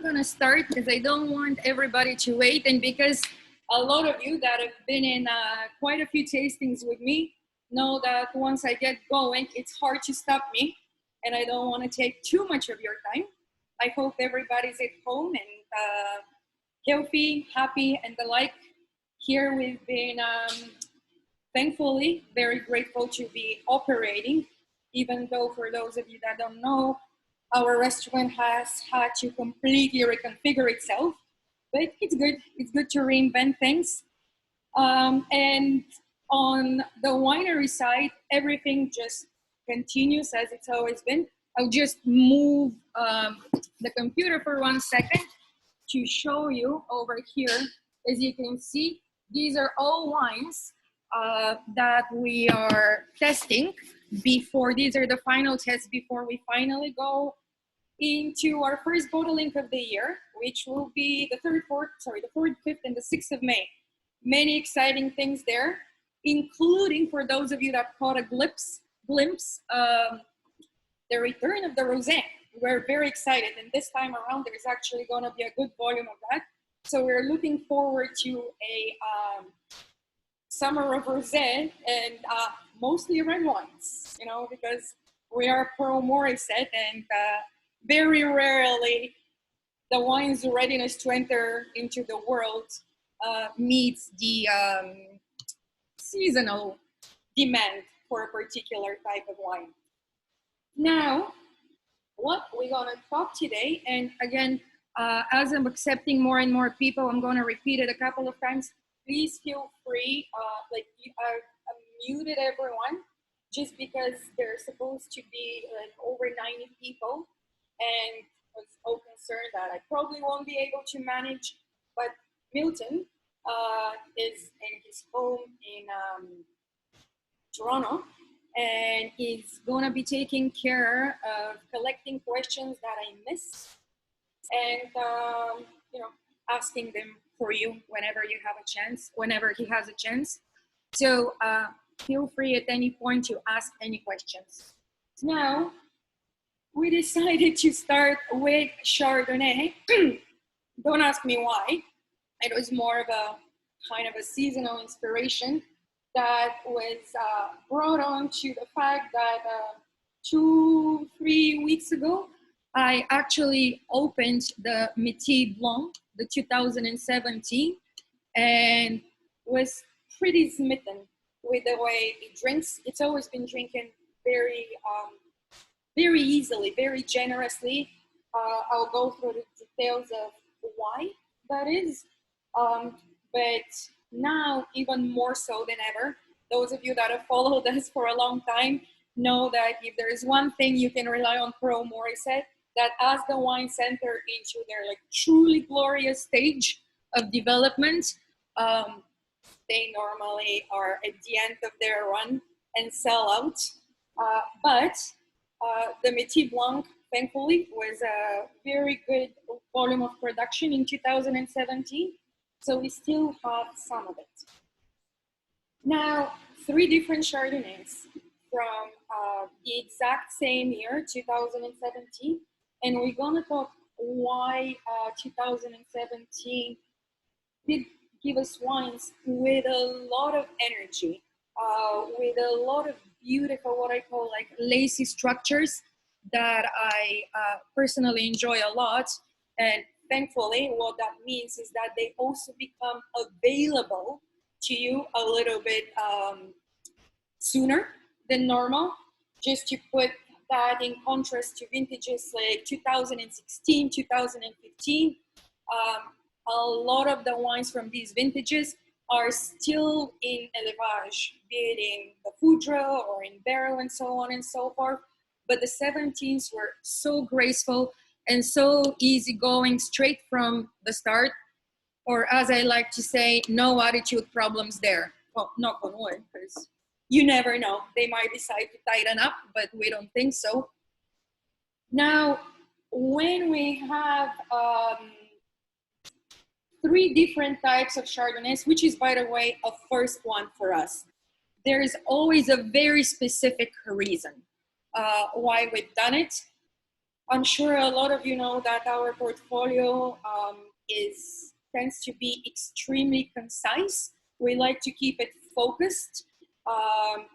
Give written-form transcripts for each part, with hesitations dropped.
I'm gonna start because I don't want everybody to wait, and because a lot of you that have been in quite a few tastings with me know that once I get going, it's hard to stop me, and I don't want to take too much of your time. I hope everybody's at home and healthy, happy, and the like. Here we've been, thankfully, very grateful to be operating, even though for those of you that don't know, our restaurant has had to completely reconfigure itself, but it's good. It's good to reinvent things. And on the winery side, everything just continues as it's always been. I'll just move the computer for 1 second to show you over here. As you can see, these are all wines that we are testing before. These are the final tests before we finally go into our first bottling of the year, which will be the 3rd, 5th, and the 6th of May. Many exciting things there, including for those of you that caught a glimpse, the return of the rosé. We're very excited, and this time around there's actually going to be a good volume of that. So we're looking forward to a summer of rosé and mostly red wines, you know, because we are Pearl Morissette, and very rarely the wine's readiness to enter into the world meets the seasonal demand for a particular type of wine. Now, what we're gonna talk today, and again, as I'm accepting more and more people, I'm gonna repeat it a couple of times. Please feel free, I've muted everyone just because there's supposed to be like over 90 people, and was so concerned that I probably won't be able to manage, but Milton is in his home in Toronto, and he's gonna be taking care of collecting questions that I miss, and you know, asking them for you whenever you have a chance, whenever he has a chance. So feel free at any point to ask any questions. Now, we decided to start with Chardonnay. Don't ask me why. It was more of a kind of a seasonal inspiration that was brought on to the fact that 2-3 weeks ago, I actually opened the Metis Blanc, the 2017, and was pretty smitten with the way it drinks. It's always been drinking very easily, very generously. I'll go through the details of why that is. But now, even more so than ever, those of you that have followed us for a long time know that if there is one thing you can rely on Pearl Morissette, that as the wines enter into their like truly glorious stage of development, they normally are at the end of their run and sell out. But the Metis Blanc, thankfully, was a very good volume of production in 2017. So we still have some of it. Now, 3 different Chardonnays from the exact same year, 2017. And we're gonna talk why 2017 did give us wines with a lot of energy, with a lot of beautiful, what I call like lacy structures that I personally enjoy a lot. And thankfully, what that means is that they also become available to you a little bit sooner than normal, just to put that in contrast to vintages like 2016, 2015. A lot of the wines from these vintages are still in élevage, be it in the foudre or in barrel and so on and so forth. But the 17s were so graceful and so easygoing straight from the start, or as I like to say, no attitude problems there. Well, knock on wood, because you never know. They might decide to tighten up, but we don't think so. Now, when we have 3 different types of Chardonnays, which is, by the way, a first one for us, there is always a very specific reason why we've done it. I'm sure a lot of you know that our portfolio tends to be extremely concise. We like to keep it focused,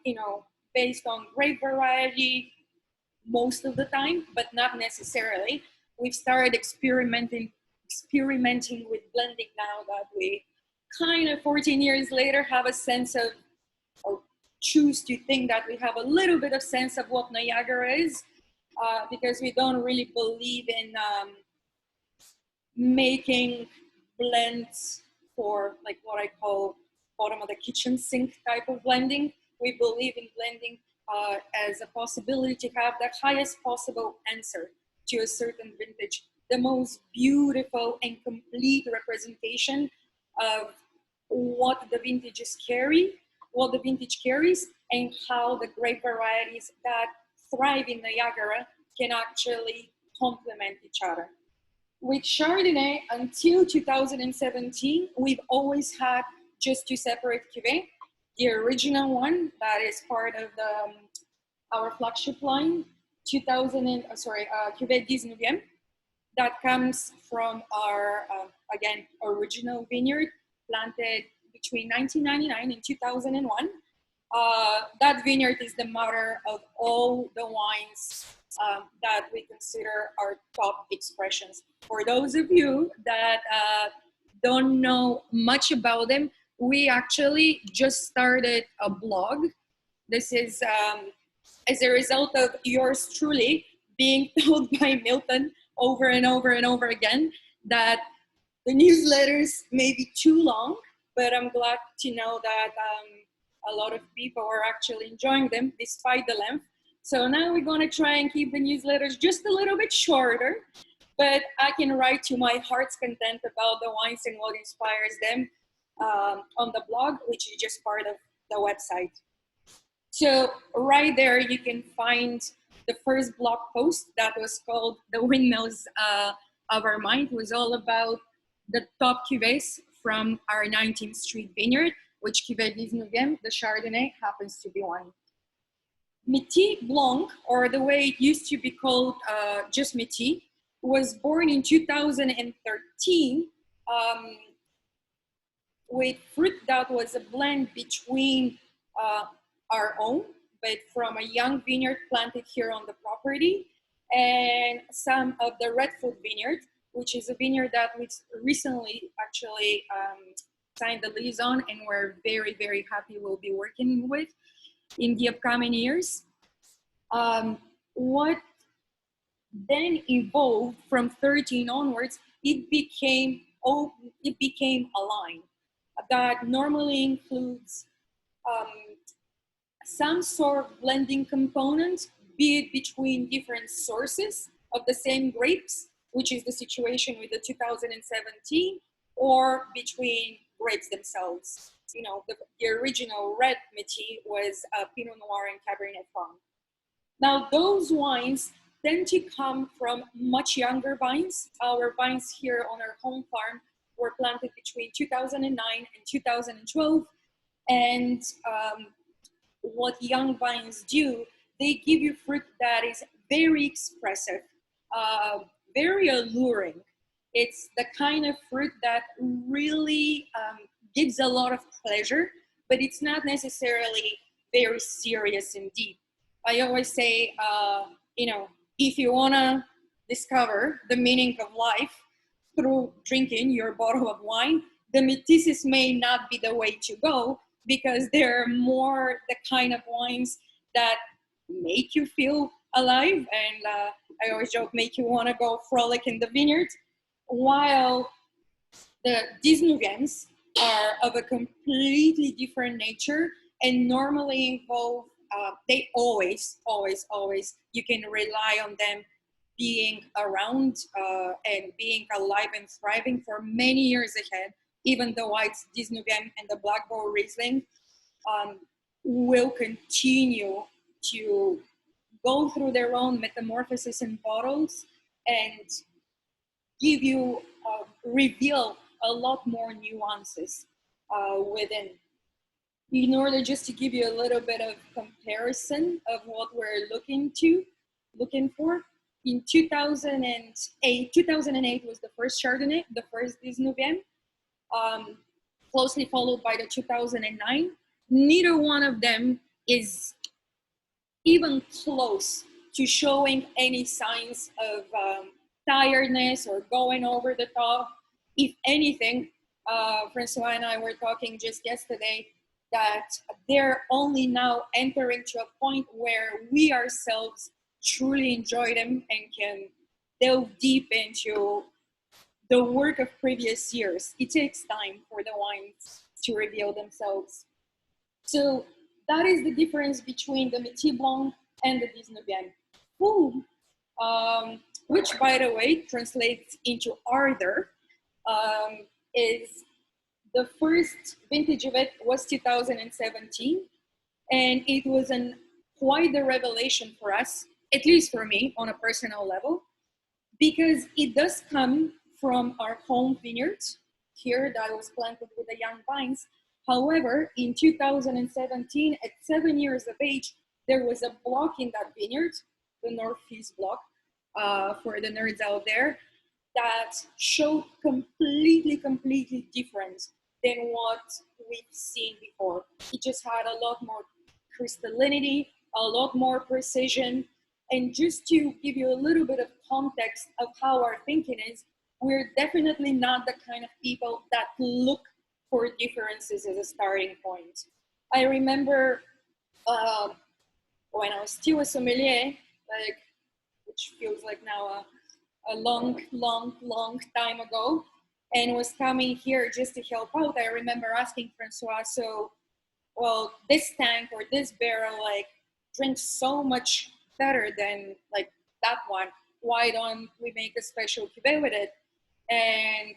you know, based on grape variety most of the time, but not necessarily. We've started experimenting with blending now that we kind of 14 years later have a sense of, or choose to think that we have a little bit of sense of what Niagara is, because we don't really believe in making blends for like what I call bottom of the kitchen sink type of blending. We believe in blending as a possibility to have the highest possible answer to a certain vintage, the most beautiful and complete representation of what the vintages carry, what the vintage carries, and how the grape varieties that thrive in Niagara can actually complement each other. With Chardonnay, until 2017, we've always had just two separate cuvées. The original one that is part of our flagship line, cuvée Dix-Neuvième, that comes from our, again, original vineyard planted between 1999 and 2001. That vineyard is the mother of all the wines that we consider our top expressions. For those of you that don't know much about them, we actually just started a blog. This is as a result of yours truly being told by Milton over and over and over again that the newsletters may be too long, but I'm glad to know that a lot of people are actually enjoying them despite the length. So now we're going to try and keep the newsletters just a little bit shorter, but I can write to my heart's content about the wines and what inspires them on the blog, which is just part of the website. So right there, you can find the first blog post that was called The Windmills of Our Mind. It was all about the top cuvées from our 19th Street vineyard, which cuvée Dix-Neuvième, the Chardonnay, happens to be one. Metis Blanc, or the way it used to be called just Metis, was born in 2013 with fruit that was a blend between our own, but from a young vineyard planted here on the property, and some of the Redfoot vineyard, which is a vineyard that we recently actually signed the lease on, and we're very, very happy we'll be working with in the upcoming years. What then evolved from 13 onwards, it became a line that normally includes some sort of blending component, be it between different sources of the same grapes, which is the situation with the 2017, or between grapes themselves. You know, the original red Metis was Pinot Noir and Cabernet Franc. Now, those wines tend to come from much younger vines. Our vines here on our home farm were planted between 2009 and 2012. And what young vines do, they give you fruit that is very expressive, very alluring. It's the kind of fruit that really gives a lot of pleasure, but it's not necessarily very serious and deep. I always say, you know, if you want to discover the meaning of life through drinking your bottle of wine, the Métis may not be the way to go, because they're more the kind of wines that make you feel alive, and I always joke, make you want to go frolic in the vineyard, while the Dix-Neuvièmes are of a completely different nature and normally involve, they always, you can rely on them being around and being alive and thriving for many years ahead. Even the whites, Dix-Neuvième and the Black Bow Riesling will continue to go through their own metamorphosis in bottles and give you, reveal a lot more nuances within. In order just to give you a little bit of comparison of what we're looking for, in 2008 was the first Chardonnay, the first Dix-Neuvième, closely followed by the 2009. Neither one of them is even close to showing any signs of tiredness or going over the top. If anything, Francois and I were talking just yesterday that they're only now entering to a point where we ourselves truly enjoy them and can delve deep into the work of previous years. It takes time for the wines to reveal themselves. So that is the difference between the Metis Blanc and the Dix-Neuvième. Fougue, which by the way translates into ardor, is the first vintage of it was 2017, and it was quite a revelation for us, at least for me on a personal level, because it does come from our home vineyard here that was planted with the young vines. However, in 2017, at 7 years of age, there was a block in that vineyard, the Northeast block, for the nerds out there, that showed completely different than what we've seen before. It just had a lot more crystallinity, a lot more precision. And just to give you a little bit of context of how our thinking is, we're definitely not the kind of people that look for differences as a starting point. I remember when I was still a sommelier, like, which feels like now a long time ago, and was coming here just to help out. I remember asking Francois, so, well, this tank or this barrel, like, drinks so much better than like that one. Why don't we make a special cuvée with it? And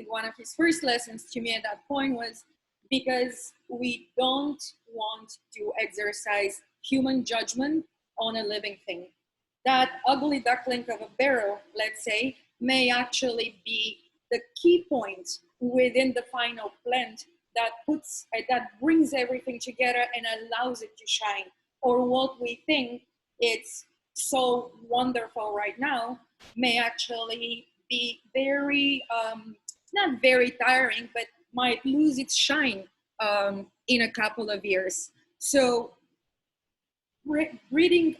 one of his first lessons to me at that point was, because we don't want to exercise human judgment on a living thing. That ugly duckling of a barrel, let's say, may actually be the key point within the final blend that brings everything together and allows it to shine. Or what we think it's so wonderful right now may actually be very, not very tiring, but might lose its shine in a couple of years. So bringing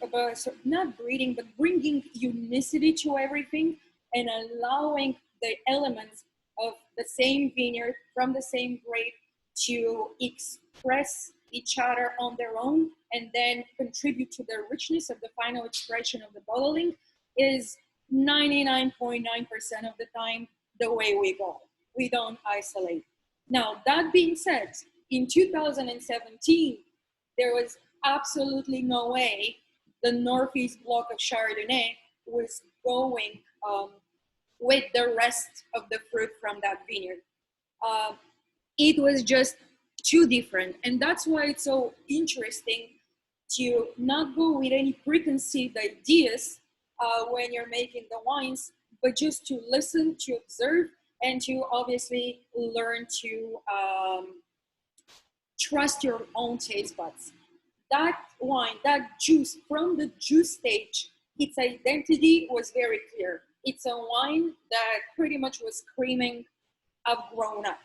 unicity to everything and allowing the elements of the same vineyard from the same grape to express each other on their own and then contribute to the richness of the final expression of the bottling is 99.9% of the time the way we go. We don't isolate. Now, that being said, in 2017, there was absolutely no way the Northeast block of Chardonnay was going with the rest of the fruit from that vineyard. It was just too different. And that's why it's so interesting to not go with any preconceived ideas when you're making the wines, but just to listen, to observe, and to obviously learn to trust your own taste buds. That wine, that juice, from the juice stage, its identity was very clear. It's a wine that pretty much was screaming, I've grown up.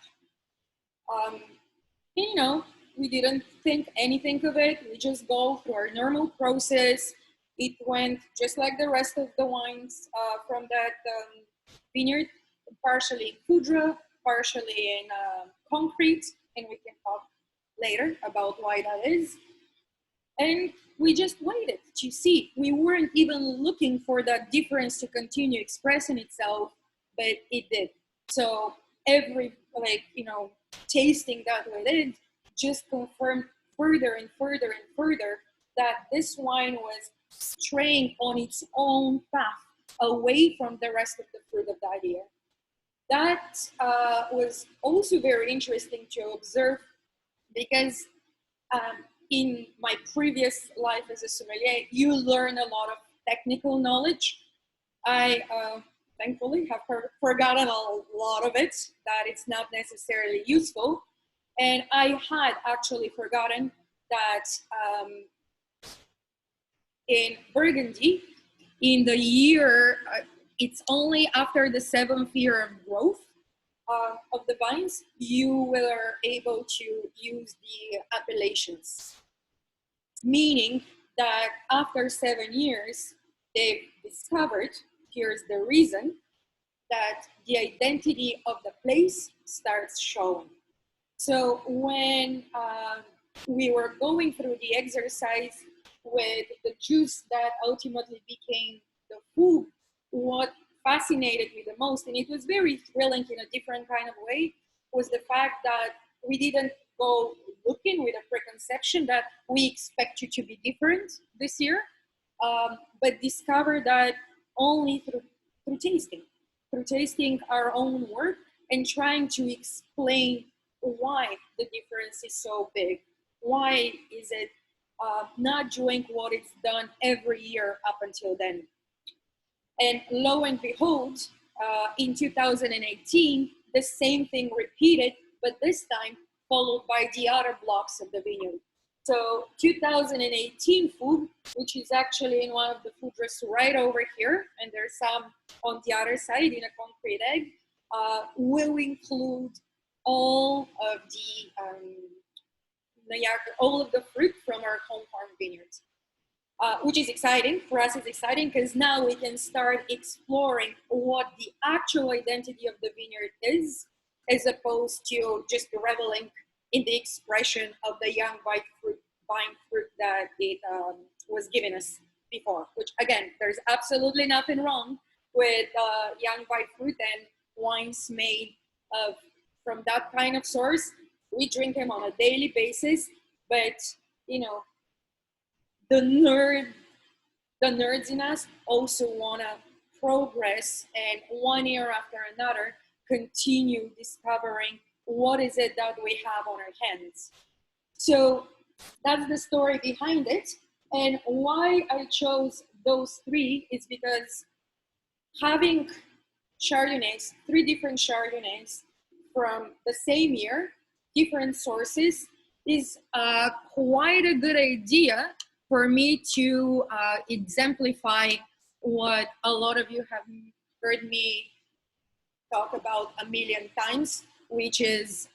And, you know, we didn't think anything of it. We just go through our normal process. It went just like the rest of the wines from that vineyard, partially in Foudre, partially in concrete, and we can talk later about why that is. And we just waited to see. We weren't even looking for that difference to continue expressing itself, but it did. So every, tasting that we did just confirmed further and further and further that this wine was straying on its own path away from the rest of the fruit of that year. That was also very interesting to observe because in my previous life as a sommelier, you learn a lot of technical knowledge. I thankfully have forgotten a lot of it, that it's not necessarily useful. And I had actually forgotten that in Burgundy, in the year, it's only after the 7th year of growth of the vines, you will are able to use the appellations. Meaning that after 7 years, they've discovered, here's the reason, that the identity of the place starts showing. So when we were going through the exercise with the juice that ultimately became the Fougue, what fascinated me the most, and it was very thrilling in a different kind of way, was the fact that we didn't go looking with a preconception that we expect you to be different this year, but discover that only through tasting our own work and trying to explain why the difference is so big. Why is it not doing what it's done every year up until then? And lo and behold, in 2018, the same thing repeated, but this time followed by the other blocks of the vineyard. So 2018 Fougue, which is actually in one of the food dress right over here, and there's some on the other side in a concrete egg, will include all of the fruit from our home farm vineyards. Which is exciting. For us, it's exciting because now we can start exploring what the actual identity of the vineyard is, as opposed to just reveling in the expression of the young vine fruit that it was given us before. Which, again, there's absolutely nothing wrong with young vine fruit and wines made from that kind of source. We drink them on a daily basis, but you know, the nerds in us also want to progress and one year after another continue discovering what is it that we have on our hands. So that's the story behind it. And why I chose those three is because having Chardonnays, 3 different Chardonnays from the same year, different sources, is quite a good idea for me to exemplify what a lot of you have heard me talk about a million times, which is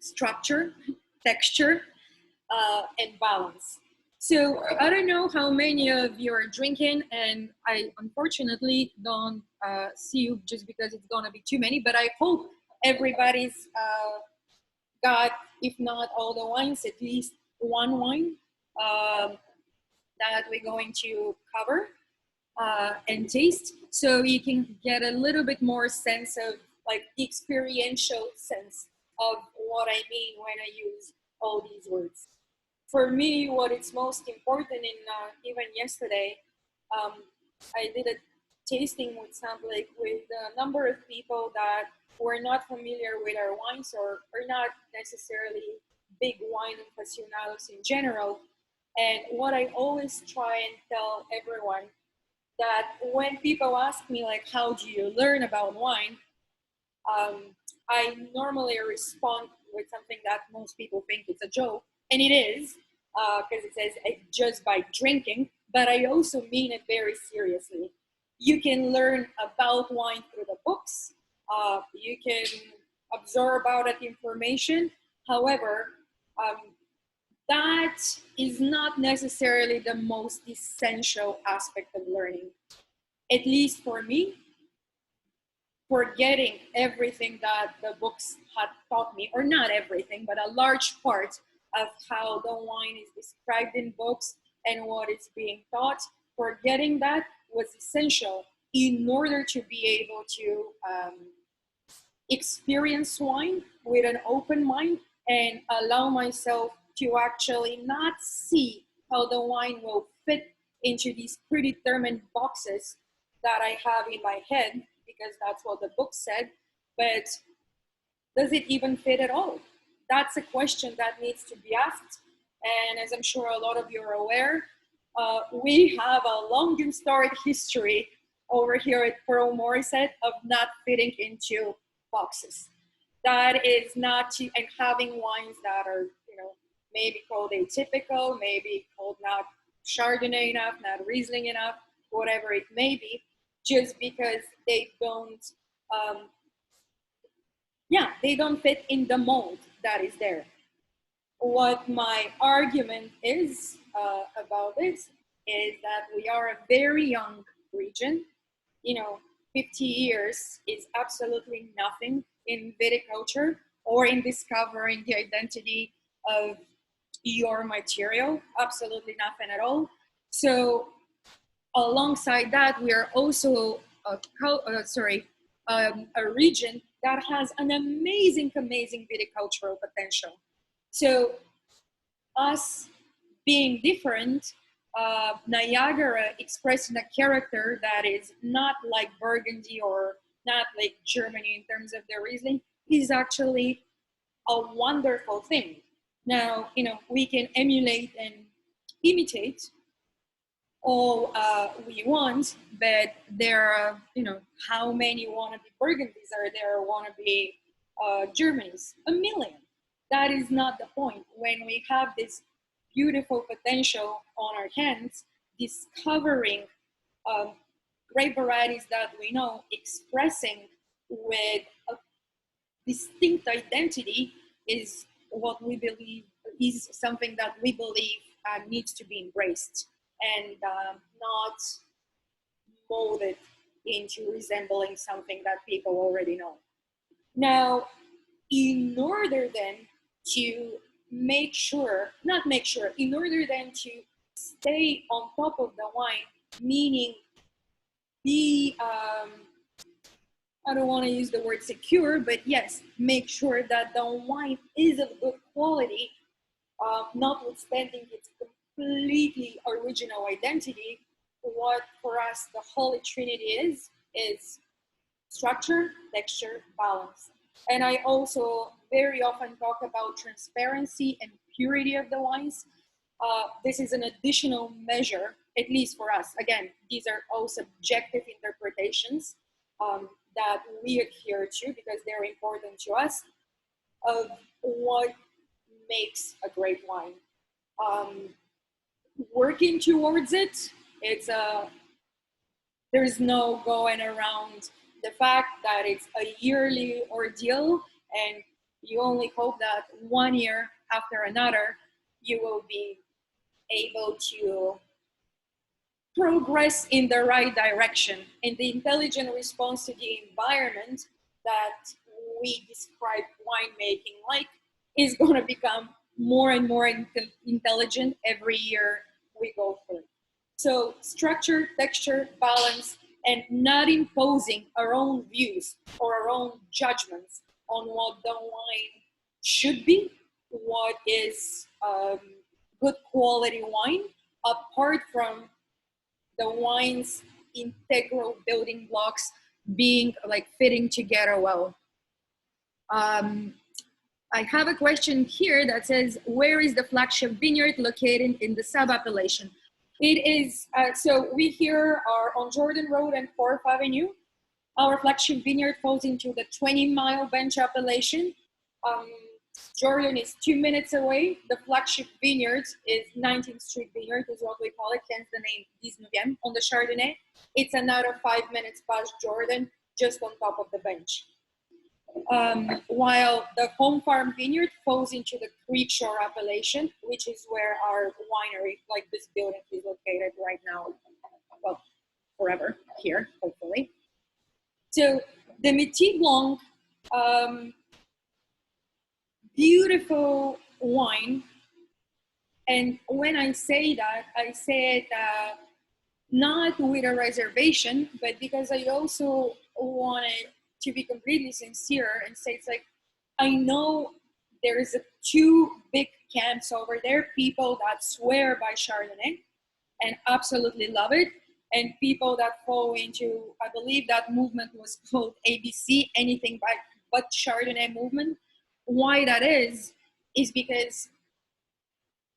structure, texture, and balance. So I don't know how many of you are drinking, and I unfortunately don't see you just because it's gonna be too many, but I hope everybody's got, if not all the wines, at least one wine that we're going to cover and taste, so you can get a little bit more sense of like the experiential sense of what I mean when I use all these words. For me, what is most important, in even yesterday, I did a tasting with sampling with a number of people that were not familiar with our wines or are not necessarily big wine aficionados in general. And what I always try and tell everyone, that when people ask me like, how do you learn about wine? I normally respond with something that most people think it's a joke, and it is, because it says just by drinking, but I also mean it very seriously. You can learn about wine through the books. You can absorb about it information. However, that is not necessarily the most essential aspect of learning. At least for me, forgetting everything that the books had taught me, or not everything, but a large part of how the wine is described in books and what is being taught, forgetting that was essential in order to be able to experience wine with an open mind and allow myself to actually not see how the wine will fit into these predetermined boxes that I have in my head, because that's what the book said, but does it even fit at all? That's a question that needs to be asked. And as I'm sure a lot of you are aware, we have a long and storied history over here at Pearl Morissette of not fitting into boxes. That is not to, and having wines that are, maybe called atypical, maybe called not Chardonnay enough, not Riesling enough, whatever it may be, just because they don't, they don't fit in the mold that is there. What my argument is about this is that we are a very young region. 50 years is absolutely nothing in viticulture or in discovering the identity of your material, absolutely nothing at all. So alongside that, we are also a region that has an amazing viticultural potential. So us being different, Niagara expressing a character that is not like Burgundy or not like Germany in terms of the Riesling, is actually a wonderful thing. Now, we can emulate and imitate all we want, but there are, how many wannabe Burgundies are there, wannabe Germanys? A million. That is not the point. When we have this beautiful potential on our hands, discovering grape varieties that we know, expressing with a distinct identity, is what we believe is something that we believe needs to be embraced and not molded into resembling something that people already know. Now, in order then to in order then to stay on top of the wine, meaning be, I don't want to use the word secure, but yes, make sure that the wine is of good quality, notwithstanding its completely original identity. What for us the Holy Trinity is structure, texture, balance. And I also very often talk about transparency and purity of the wines. This is an additional measure, at least for us. Again, these are all subjective interpretations that we adhere to because they're important to us, of what makes a great wine. Working towards it, there's no going around the fact that it's a yearly ordeal, and you only hope that 1 year after another you will be able to progress in the right direction. And the intelligent response to the environment that we describe winemaking like is going to become more and more intelligent every year we go through. So structure, texture, balance, and not imposing our own views or our own judgments on what the wine should be, what is good quality wine, apart from the wine's integral building blocks being like fitting together well. I have a question here that says, where is the flagship vineyard located in the sub-appellation? It is, so we here are on Jordan Road and 4th Avenue. Our flagship vineyard falls into the 20-mile bench appellation. Jordan is 2 minutes away. The flagship vineyard is 19th Street Vineyard, is what we call it, hence the name Dix-Neuvième on the Chardonnay. It's another 5 minutes past Jordan, just on top of the bench. While the Home Farm Vineyard falls into the Creekshore appellation, which is where our winery, like this building, is located right now. Well, forever here, hopefully. So the Metis Blanc, beautiful wine. And when I say that, I say it not with a reservation, but because I also wanted to be completely sincere and say, it's like, I know there's two big camps over there, people that swear by Chardonnay and absolutely love it, and people that fall into, I believe that movement was called ABC, anything but Chardonnay movement. Why that is because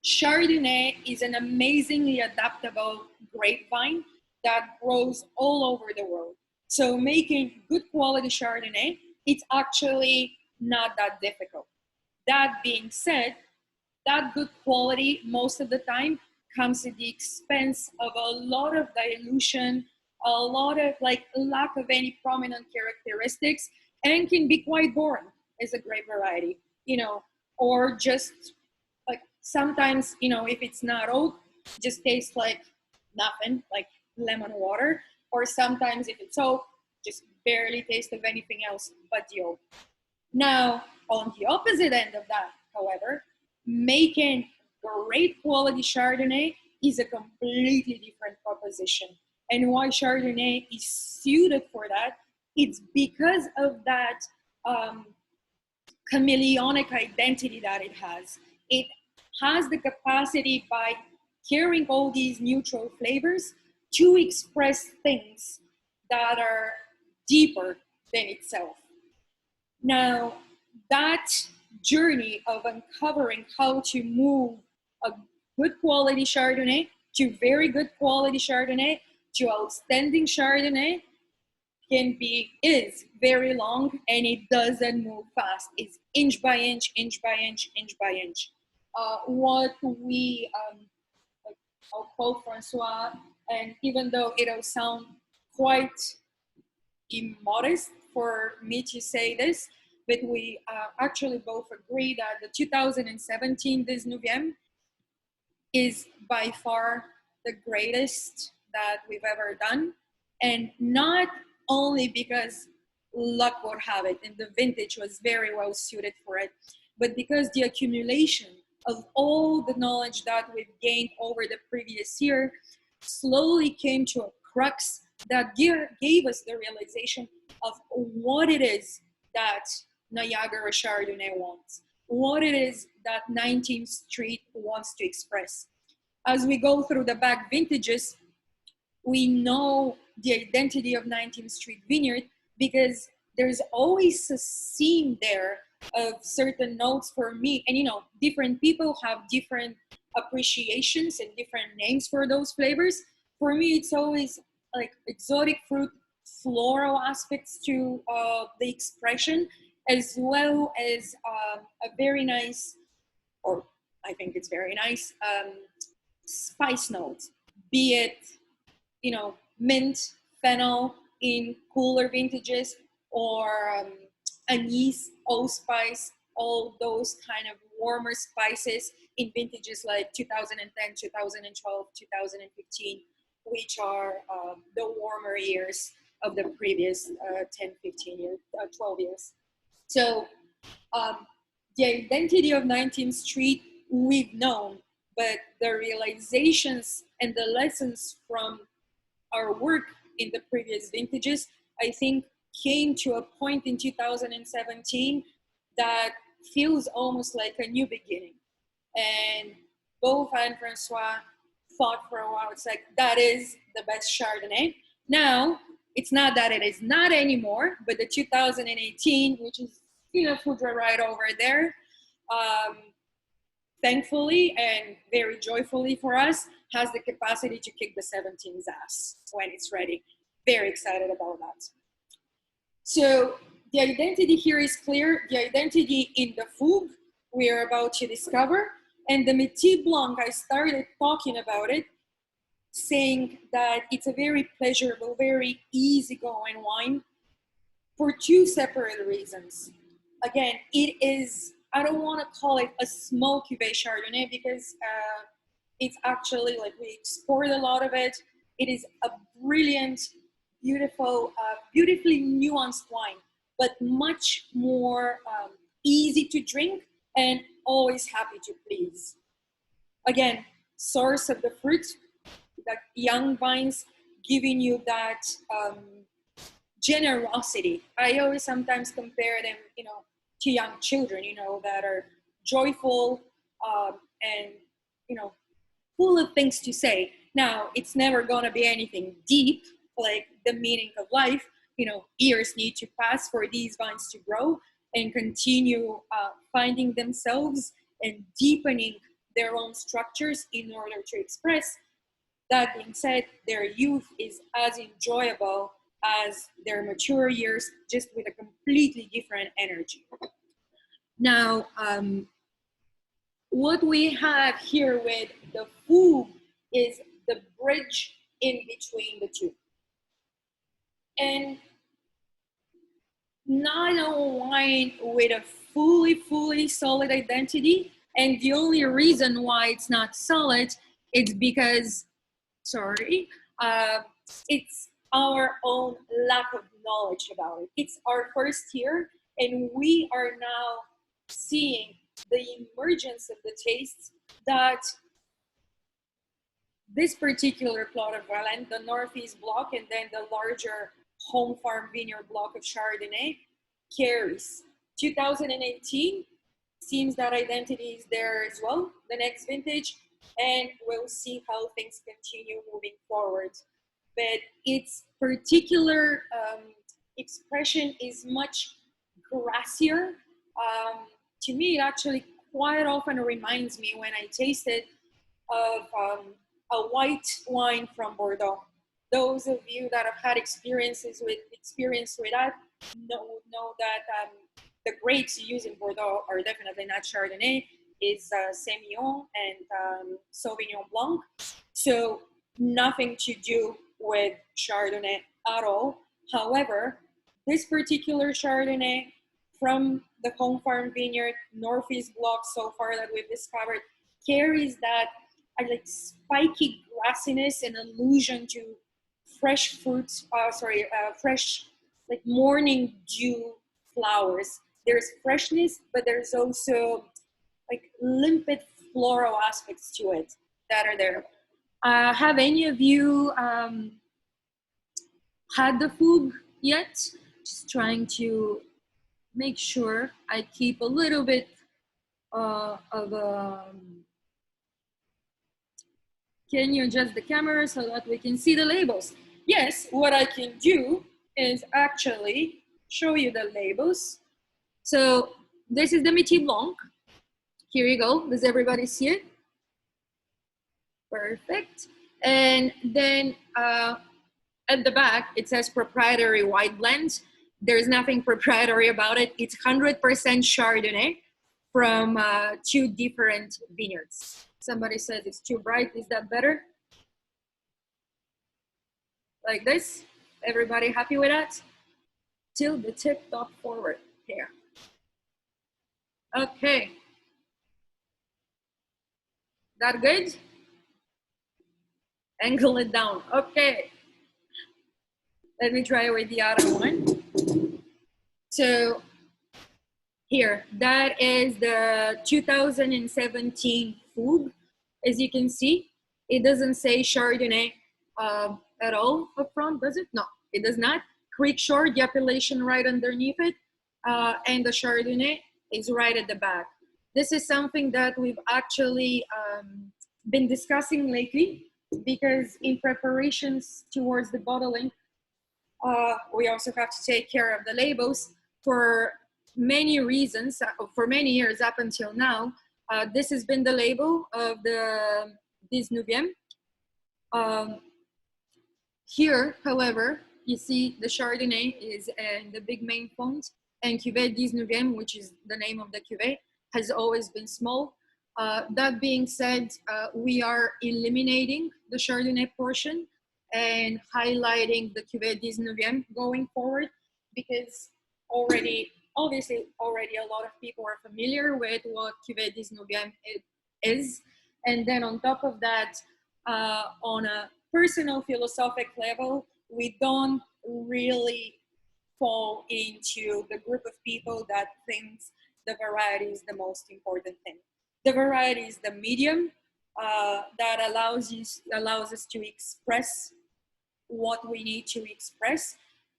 Chardonnay is an amazingly adaptable grapevine that grows all over the world. So making good quality Chardonnay, it's actually not that difficult. That being said, that good quality most of the time comes at the expense of a lot of dilution, a lot of like lack of any prominent characteristics, and can be quite boring as a grape variety, you know, or just like sometimes, you know, if it's not oak, just tastes like nothing, like lemon water, or sometimes if it's oak, just barely taste of anything else but the oak. Now, on the opposite end of that, however, making great quality Chardonnay is a completely different proposition. And why Chardonnay is suited for that, it's because of that chameleonic identity that it has. It has the capacity, by carrying all these neutral flavors, to express things that are deeper than itself. Now, that journey of uncovering how to move a good quality Chardonnay to very good quality Chardonnay to outstanding Chardonnay is very long, and it doesn't move fast. It's inch by inch, inch by inch, inch by inch. What we, I'll quote Francois, and even though it'll sound quite immodest for me to say this, but we actually both agree that the 2017 Dix-Neuvième is by far the greatest that we've ever done. And not only because luck would have it and the vintage was very well suited for it, but because the accumulation of all the knowledge that we've gained over the previous year slowly came to a crux that gave us the realization of what it is that Niagara Chardonnay wants, what it is that 19th Street wants to express. As we go through the back vintages, we know the identity of 19th Street Vineyard because there's always a seam there of certain notes for me. And, you know, different people have different appreciations and different names for those flavors. For me, it's always like exotic fruit, floral aspects to the expression, as well as a very nice, or I think it's very nice, spice notes, be it, you know, mint, fennel in cooler vintages, or anise, allspice, all those kind of warmer spices in vintages like 2010, 2012, 2015, which are the warmer years of the previous 10, 15 years, 12 years. So the identity of 19th Street we've known, but the realizations and the lessons from our work in the previous vintages, I think, came to a point in 2017 that feels almost like a new beginning. And both I and Francois thought for a while, it's like, that is the best Chardonnay. Now, it's not that it is not anymore, but the 2018, which is, you know, Foudre right over there, thankfully and very joyfully for us, has the capacity to kick the 17's ass when it's ready. Very excited about that. So the identity here is clear. The identity in the Fougue we are about to discover. And the Metis Blanc, I started talking about it, saying that it's a very pleasurable, very easygoing wine for two separate reasons. Again, it is, I don't want to call it a small cuvée Chardonnay because it's actually, like, we export a lot of it. It is a brilliant, beautiful, beautifully nuanced wine, but much more easy to drink and always happy to please. Again, source of the fruit, that young vines giving you that generosity. I always sometimes compare them, you know, to young children, you know, that are joyful and, you know, full of things to say. Now, it's never going to be anything deep, like the meaning of life. You know, years need to pass for these vines to grow and continue finding themselves and deepening their own structures in order to express. That being said, their youth is as enjoyable as their mature years, just with a completely different energy. Now, what we have here with the Fougue is the bridge in between the two. And not a wine with a fully solid identity. And the only reason why it's not solid is because, sorry, it's our own lack of knowledge about it. It's our first year, and we are now seeing the emergence of the tastes that this particular plot of Valent, the Northeast block, and then the larger home farm vineyard block of Chardonnay carries. 2018 seems that identity is there as well, the next vintage, and we'll see how things continue moving forward. But its particular expression is much grassier. To me, it actually quite often reminds me when I taste it of a white wine from Bordeaux. Those of you that have had experience with that know that the grapes used in Bordeaux are definitely not Chardonnay. It's Semillon and Sauvignon Blanc. So nothing to do with Chardonnay at all. However, this particular Chardonnay from the home farm vineyard Northeast block so far that we've discovered carries that like spiky grassiness and allusion to fresh fruits, fresh like morning dew flowers. There's freshness, but there's also like limpid floral aspects to it that are there. Have any of you had the Fougue yet? Just trying to make sure I keep a little bit of can you adjust the camera so that we can see the labels? Yes, what I can do is actually show you the labels. So this is the Metis Blanc. Here you go. Does everybody see it? Perfect. And then at the back, it says proprietary white blend. There's nothing proprietary about it. It's 100% Chardonnay from 2 different vineyards. Somebody says it's too bright. Is that better? Like this? Everybody happy with that? Tilt the tip top forward here. Okay. That good? Angle it down. Okay. Let me try with the other one. So here, that is the 2017 Fougue. As you can see, it doesn't say Chardonnay at all up front, does it? No, it does not. Creek Shore, the appellation right underneath it, and the Chardonnay is right at the back. This is something that we've actually been discussing lately, because in preparations towards the bottling, we also have to take care of the labels for many reasons. For many years up until now, this has been the label of the Dix-Neuvième. Here, however, you see the Chardonnay is in the big main font, and cuvée Dix-Neuvième, which is the name of the cuvée, has always been small. That being said, we are eliminating the Chardonnay portion and highlighting the cuvée Dix-Neuvième going forward, because obviously already a lot of people are familiar with what cuvée Dix-Neuvième is. And then on top of that, on a personal philosophic level, we don't really fall into the group of people that thinks the variety is the most important thing. The variety is the medium that allows us to express what we need to express,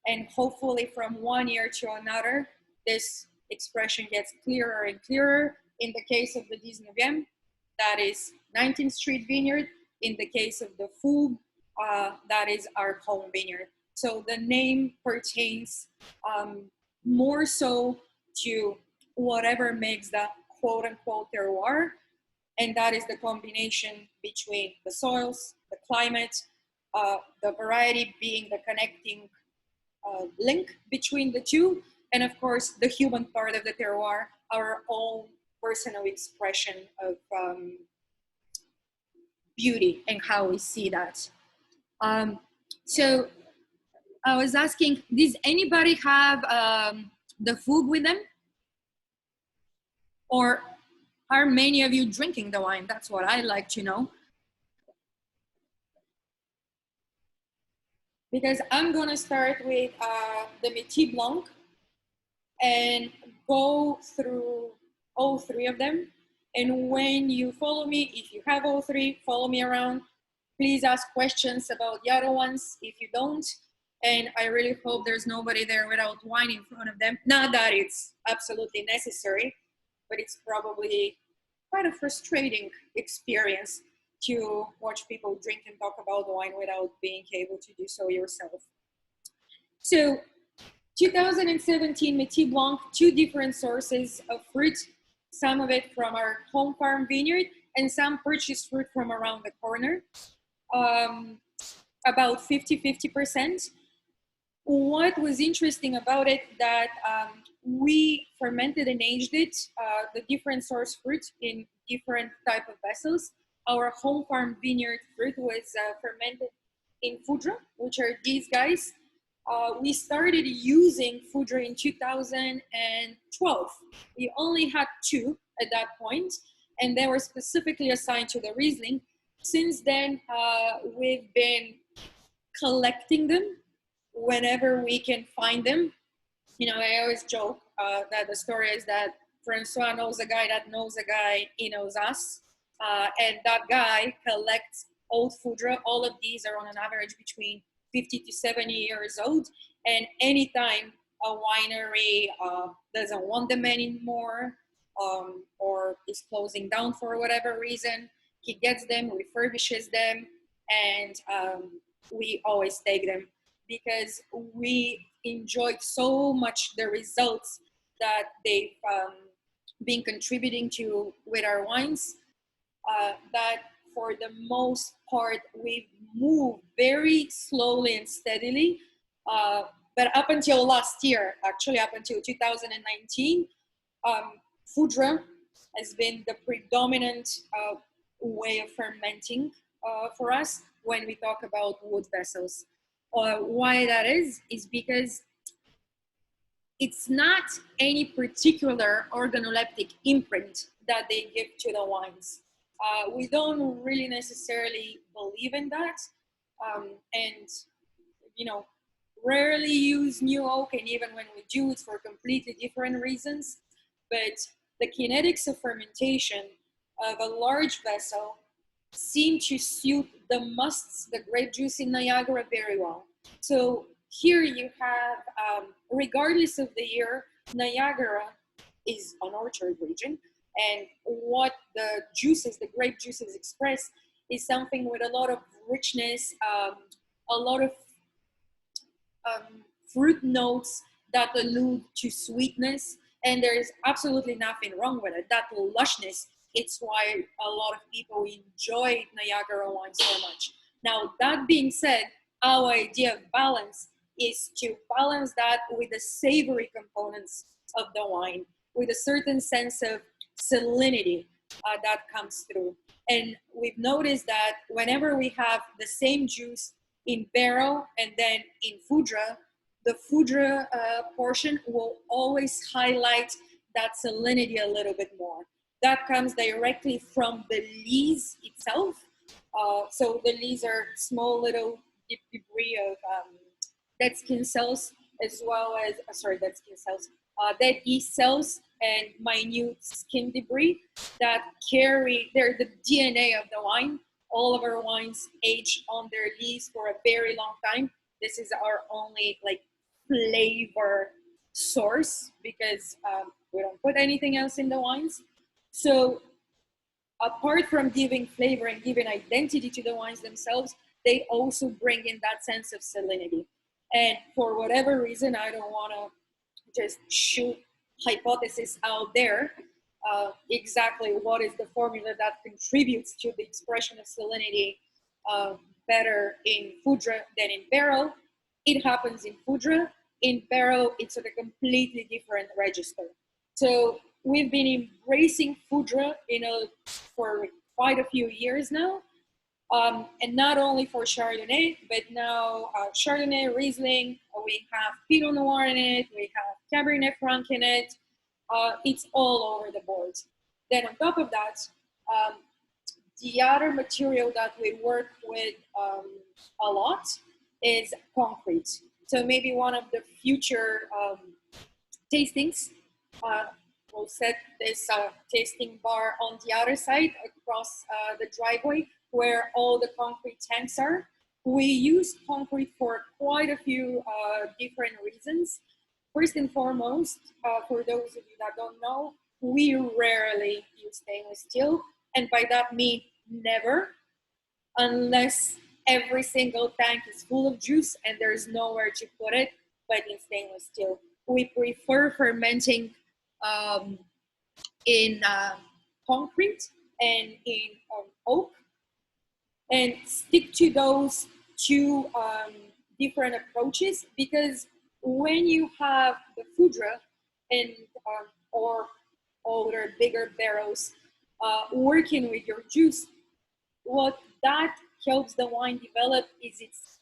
and hopefully from one year to another, this expression gets clearer and clearer. In the case of the Dix-Neuvième, that is 19th Street Vineyard. In the case of the Fougue, that is our home vineyard. So the name pertains more so to whatever makes the quote unquote terroir, and that is the combination between the soils, the climate, the variety being the connecting link between the two, and of course the human part of the terroir, our own personal expression of beauty and how we see that. So I was asking, does anybody have the Fougue with them? Or are many of you drinking the wine? That's what I'd like to know. Because I'm gonna start with the Metis Blanc and go through all three of them. And when you follow me, if you have all three, follow me around. Please ask questions about the other ones if you don't. And I really hope there's nobody there without wine in front of them. Not that it's absolutely necessary, but it's probably quite a frustrating experience to watch people drink and talk about wine without being able to do so yourself. So 2017 Metis Blanc, two different sources of fruit, some of it from our home farm vineyard and some purchased fruit from around the corner, about 50-50%. What was interesting about it that we fermented and aged it, the different source fruit in different type of vessels. Our home farm vineyard fruit was fermented in Foudre, which are these guys. We started using Foudre in 2012. We only had two at that point, and they were specifically assigned to the Riesling. Since then, we've been collecting them whenever we can find them. You know, I always joke that the story is that Francois knows a guy that knows a guy, he knows us. And that guy collects old Foudre. All of these are on an average between 50 to 70 years old. And anytime a winery doesn't want them anymore or is closing down for whatever reason, he gets them, refurbishes them, and we always take them because we enjoyed so much the results that they've been contributing to with our wines that for the most part we've moved very slowly and steadily, but up until last year, actually up until 2019, Foudre has been the predominant way of fermenting for us when we talk about wood vessels. Why that is because it's not any particular organoleptic imprint that they give to the wines. We don't really necessarily believe in that, and you know, rarely use new oak, and even when we do, it's for completely different reasons. But the kinetics of fermentation of a large vessel seem to suit the musts, the grape juice in Niagara very well. So here you have, regardless of the year, Niagara is an orchard region, and what the juices, the grape juices express is something with a lot of richness, a lot of fruit notes that allude to sweetness, and there's absolutely nothing wrong with it. That lushness, it's why a lot of people enjoy Niagara wine so much. Now, that being said, our idea of balance is to balance that with the savory components of the wine, with a certain sense of salinity that comes through. And we've noticed that whenever we have the same juice in barrel and then in Foudre, the Foudre portion will always highlight that salinity a little bit more. That comes directly from the lees itself. So the lees are small little debris of dead skin cells, as well as, dead skin cells, dead yeast cells and minute skin debris that carry, they're the DNA of the wine. All of our wines age on their lees for a very long time. This is our only like flavor source because we don't put anything else in the wines. So apart from giving flavor and giving identity to the wines themselves, they also bring in that sense of salinity. And for whatever reason, I don't want to just shoot hypothesis out there, exactly what is the formula that contributes to the expression of salinity better in Foudre than in barrel. It happens in Foudre. In barrel, it's at a completely different register. So we've been embracing Foudre for quite a few years now. And not only for Chardonnay, but now Chardonnay, Riesling, we have Pinot Noir in it, we have Cabernet Franc in it. It's all over the board. Then on top of that, the other material that we work with a lot is concrete. So maybe one of the future tastings, we'll set this tasting bar on the other side across the driveway where all the concrete tanks are. We use concrete for quite a few different reasons. First and foremost, for those of you that don't know, we rarely use stainless steel. And by that mean never, unless every single tank is full of juice and there's nowhere to put it, but in stainless steel. We prefer fermenting in concrete and in oak, and stick to those two different approaches, because when you have the foudre and or older, bigger barrels working with your juice, what that helps the wine develop is its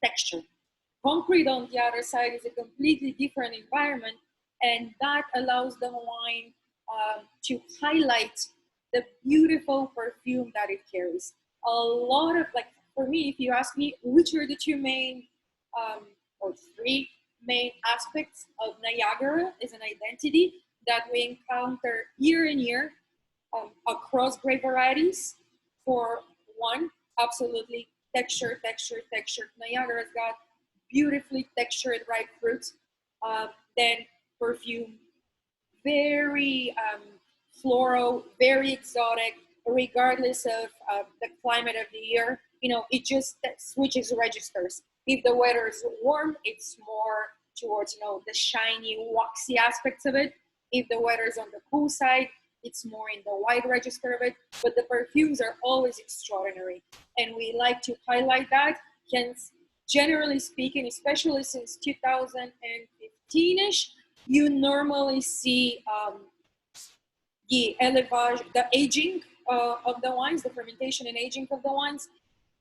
texture. Concrete, on the other side, is a completely different environment, and that allows the wine to highlight the beautiful perfume that it carries. A lot of, like, for me, if you ask me, which are the two main or three main aspects of Niagara as an identity that we encounter year in year across grape varieties. For one, absolutely texture. Niagara's got beautifully textured ripe fruits. Then perfume, very floral, very exotic, regardless of the climate of the year. You know, it just switches registers. If the weather is warm, it's more towards, you know, the shiny, waxy aspects of it. If the weather is on the cool side, it's more in the white register of it. But the perfumes are always extraordinary, and we like to highlight that. Hence, generally speaking, especially since 2015-ish, you normally see the élevage, the aging of the wines, the fermentation and aging of the wines,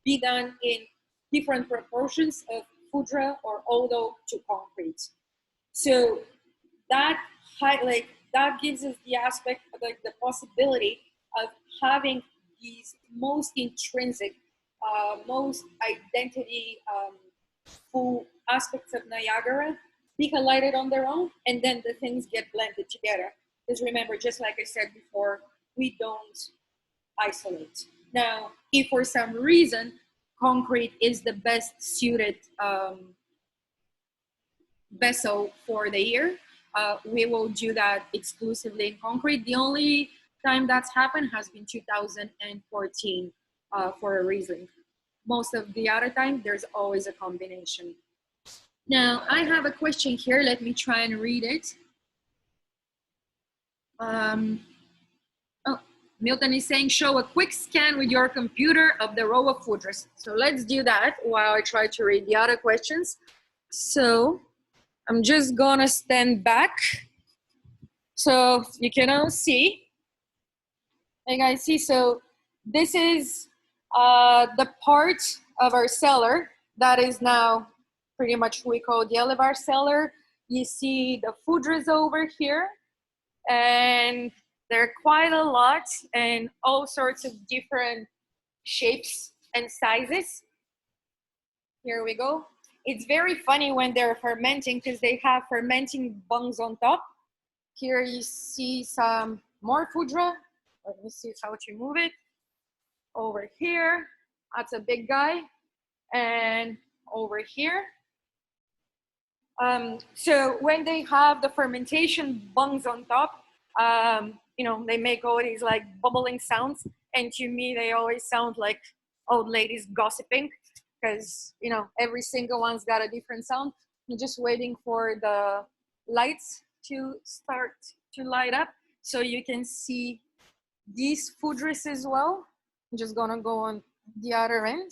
be done in different proportions of foudre or odo to concrete. So that that gives us the aspect of, like, the possibility of having these most intrinsic, most identity full aspects of Niagara be highlighted on their own, and then the things get blended together. Because remember, just like I said before, we don't isolate. Now, if for some reason concrete is the best suited vessel for the year, we will do that exclusively in concrete. The only time that's happened has been 2014 for a reason. Most of the other time, there's always a combination. Now, I have a question here. Let me try and read it. Milton is saying, show a quick scan with your computer of the row of foudres. So let's do that while I try to read the other questions. So I'm just gonna stand back so you can all see. You guys see, so this is the part of our cellar that is now pretty much we call the elevar cellar. You see the foudres over here, and there are quite a lot and all sorts of different shapes and sizes. Here we go. It's very funny when they're fermenting because they have fermenting bungs on top. Here you see some more foudre. Let me see how to move it. Over here, that's a big guy. And over here. So when they have the fermentation bungs on top, you know, they make all these like bubbling sounds. And to me, they always sound like old ladies gossiping because, you know, every single one's got a different sound. I'm just waiting for the lights to start to light up so you can see these foudres as well. I'm just gonna go on the other end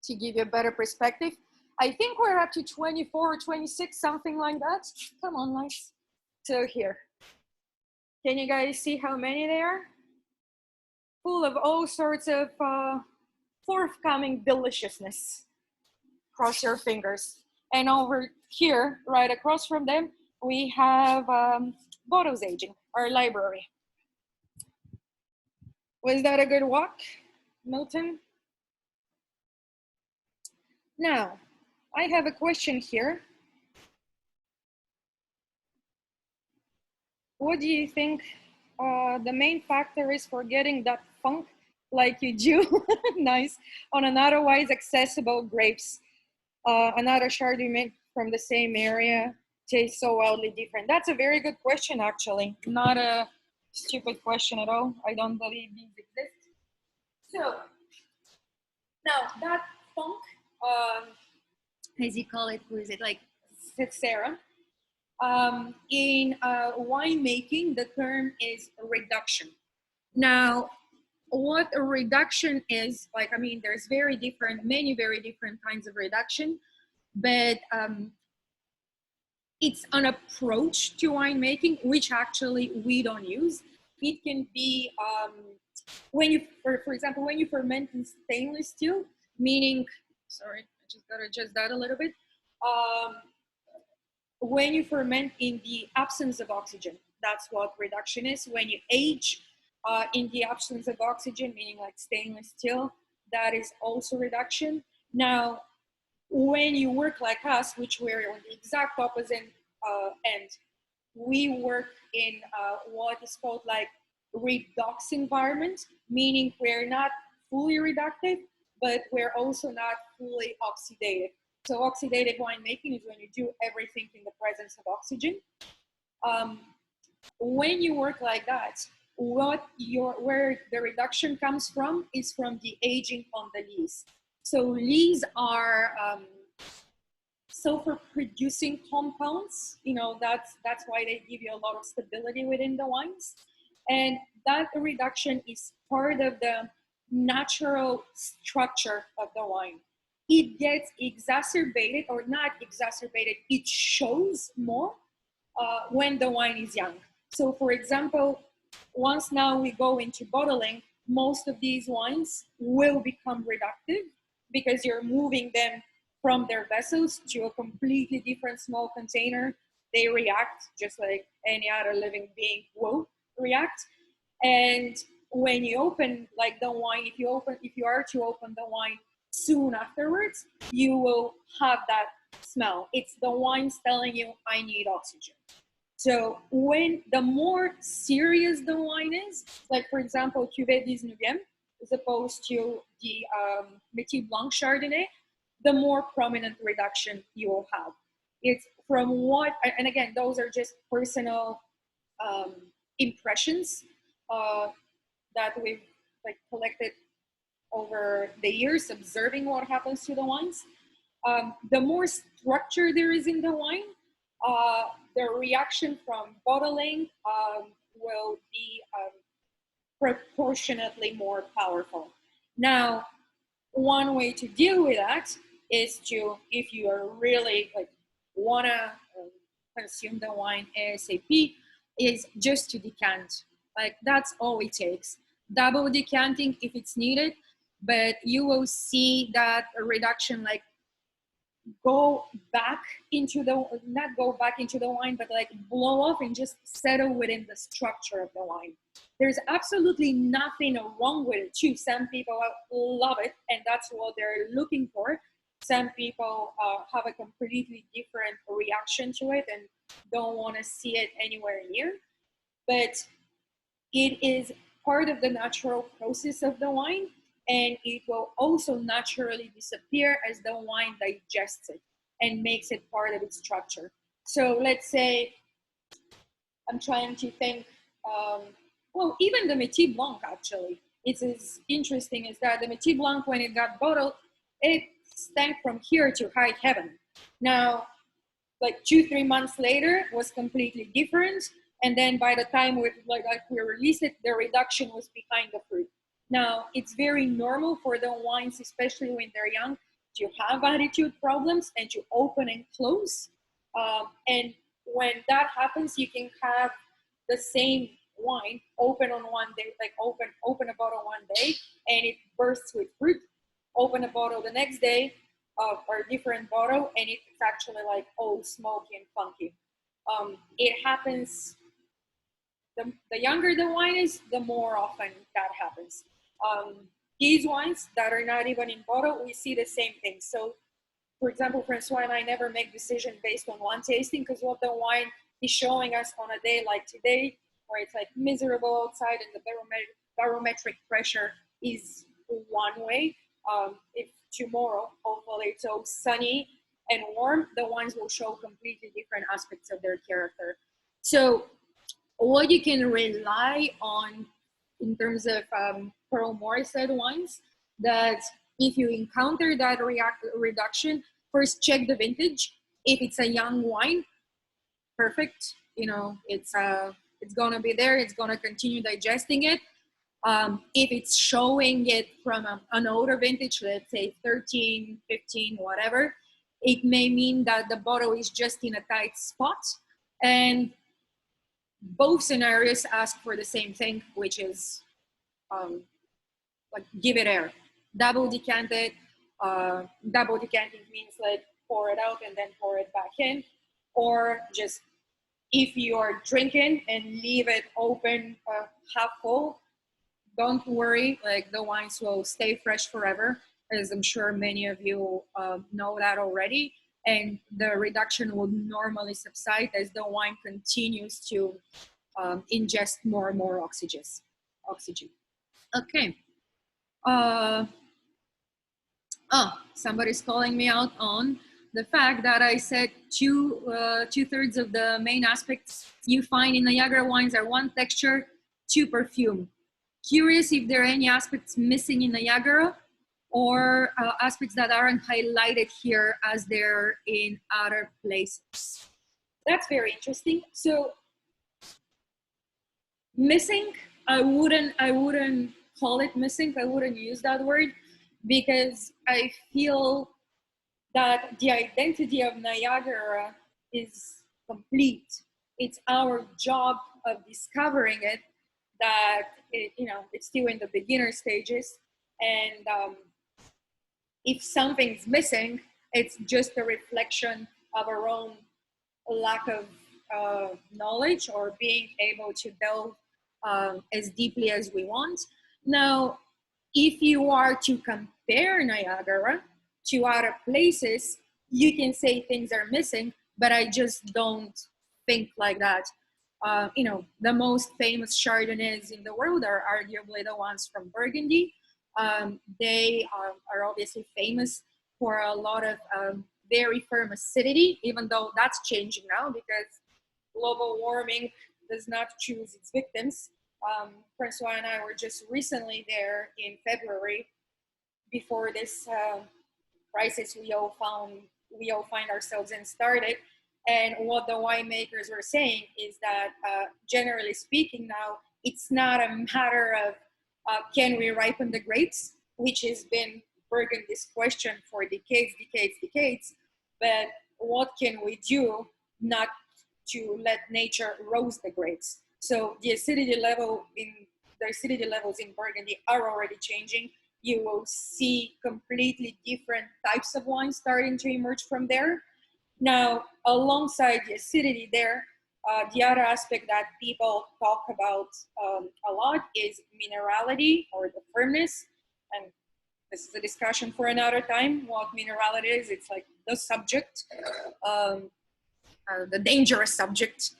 to give you a better perspective. I think we're up to 24 or 26, something like that. Come on, lights. So here. Can you guys see how many there are? Full of all sorts of forthcoming deliciousness. Cross your fingers. And over here, right across from them, we have Bottles Aging, our library. Was that a good walk, Milton? Now, I have a question here. What do you think the main factor is for getting that funk like you do, nice, on an otherwise accessible grapes? Another Chardonnay from the same area tastes so wildly different. That's a very good question, actually. Not a stupid question at all. I don't believe these exist. So, now that funk, as you call it, was it like Sarah? In winemaking, the term is reduction. Now, what a reduction is, like, I mean, there's many very different kinds of reduction, but it's an approach to winemaking, which actually we don't use. It can be, when you, for example, when you ferment in stainless steel, meaning, sorry, I just gotta adjust that a little bit. When you ferment in the absence of oxygen, that's what reduction is. When you age in the absence of oxygen, meaning like stainless steel, that is also reduction. Now, when you work like us, which we're on the exact opposite end, we work in what is called like redox environment, meaning we're not fully reductive, but we're also not fully oxidative. So oxidative winemaking is when you do everything in the presence of oxygen. When you work like that, where the reduction comes from is from the aging on the lees. So lees are sulfur-producing compounds. You know, that's why they give you a lot of stability within the wines. And that reduction is part of the natural structure of the wine. It gets exacerbated, or not exacerbated, it shows more when the wine is young. So for example, once now we go into bottling, most of these wines will become reductive because you're moving them from their vessels to a completely different small container. They react just like any other living being will react. And when you open like the wine, if you are to open the wine soon afterwards, you will have that smell. It's the wine's telling you, I need oxygen. So when the more serious the wine is, like for example, cuvée Dix-Neuvième, as opposed to the Metis Blanc Chardonnay, the more prominent reduction you will have. It's from what, and again, those are just personal impressions that we've like collected over the years, observing what happens to the wines. The more structure there is in the wine, the reaction from bottling will be proportionately more powerful. Now, one way to deal with that is to, if you are really like wanna consume the wine ASAP, is just to decant. Like that's all it takes. Double decanting if it's needed, but you will see that a reduction like go back into the, not go back into the wine, but like blow off and just settle within the structure of the wine. There's absolutely nothing wrong with it too. Some people love it and that's what they're looking for. Some people have a completely different reaction to it and don't want to see it anywhere near. But it is part of the natural process of the wine, and it will also naturally disappear as the wine digests it and makes it part of its structure. So let's say, I'm trying to think, well, even the Metis Blanc actually, it's as interesting as that. The Metis Blanc, when it got bottled, it stank from here to high heaven. Now, like 2-3 months later, was completely different. And then by the time we released it, the reduction was behind the fruit. Now, it's very normal for the wines, especially when they're young, to have attitude problems and to open and close. And when that happens, you can have the same wine open on one day, like open a bottle one day, and it bursts with fruit. open a bottle the next day or a different bottle, and it's actually like all smoky and funky. It happens, the younger the wine is, the more often that happens. These wines that are not even in bottle, we see the same thing. So, for example, Francois and I never make decision based on one tasting, because what the wine is showing us on a day like today, where it's like miserable outside and the barometric pressure is one way. If tomorrow, hopefully it's all sunny and warm, the wines will show completely different aspects of their character. So what you can rely on in terms of Pearl Morissette wines, that if you encounter that reduction, first check the vintage. If it's a young wine, perfect. You know, it's gonna be there. It's gonna continue digesting it. If it's showing it from an older vintage, let's say 13, 15, whatever, it may mean that the bottle is just in a tight spot. And both scenarios ask for the same thing, which is like give it air. Double decant it. Double decanting means like pour it out and then pour it back in. Or just, if you are drinking and leave it open half full, don't worry, like the wines will stay fresh forever, as I'm sure many of you know that already. And the reduction will normally subside as the wine continues to ingest more and more oxygen. Okay. Somebody's calling me out on the fact that I said two-thirds of the main aspects you find in Niagara wines are one, texture, two, perfume. Curious if there are any aspects missing in Niagara, or aspects that aren't highlighted here as they're in other places. That's very interesting. So missing, I wouldn't call it missing. I wouldn't use that word, because I feel that the identity of Niagara is complete. It's our job of discovering it, that it's still in the beginner stages. And if something's missing, it's just a reflection of our own lack of knowledge, or being able to delve as deeply as we want. Now, if you are to compare Niagara to other places, you can say things are missing, but I just don't think like that. The most famous Chardonnays in the world are arguably the ones from Burgundy. They are obviously famous for a lot of very firm acidity, even though that's changing now because global warming does not choose its victims. Francois and I were just recently there in February, before this crisis we all find ourselves in started. And what the winemakers were saying is that, generally speaking, now it's not a matter of can we ripen the grapes, which has been Burgundy's question for decades, but what can we do not to let nature roast the grapes? So the acidity levels in Burgundy are already changing. You will see completely different types of wine starting to emerge from there. Now, alongside the acidity there, the other aspect that people talk about a lot is minerality, or the firmness. And this is a discussion for another time, what minerality is. It's like the subject, the dangerous subject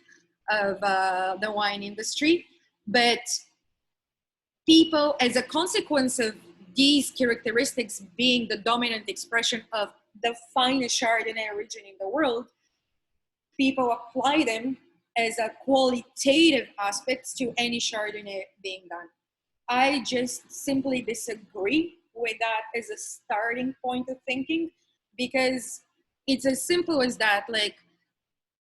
of the wine industry. But people, as a consequence of these characteristics being the dominant expression of the finest Chardonnay region in the world, people apply them as a qualitative aspects to any Chardonnay being done. I just simply disagree with that as a starting point of thinking, because it's as simple as that. Like,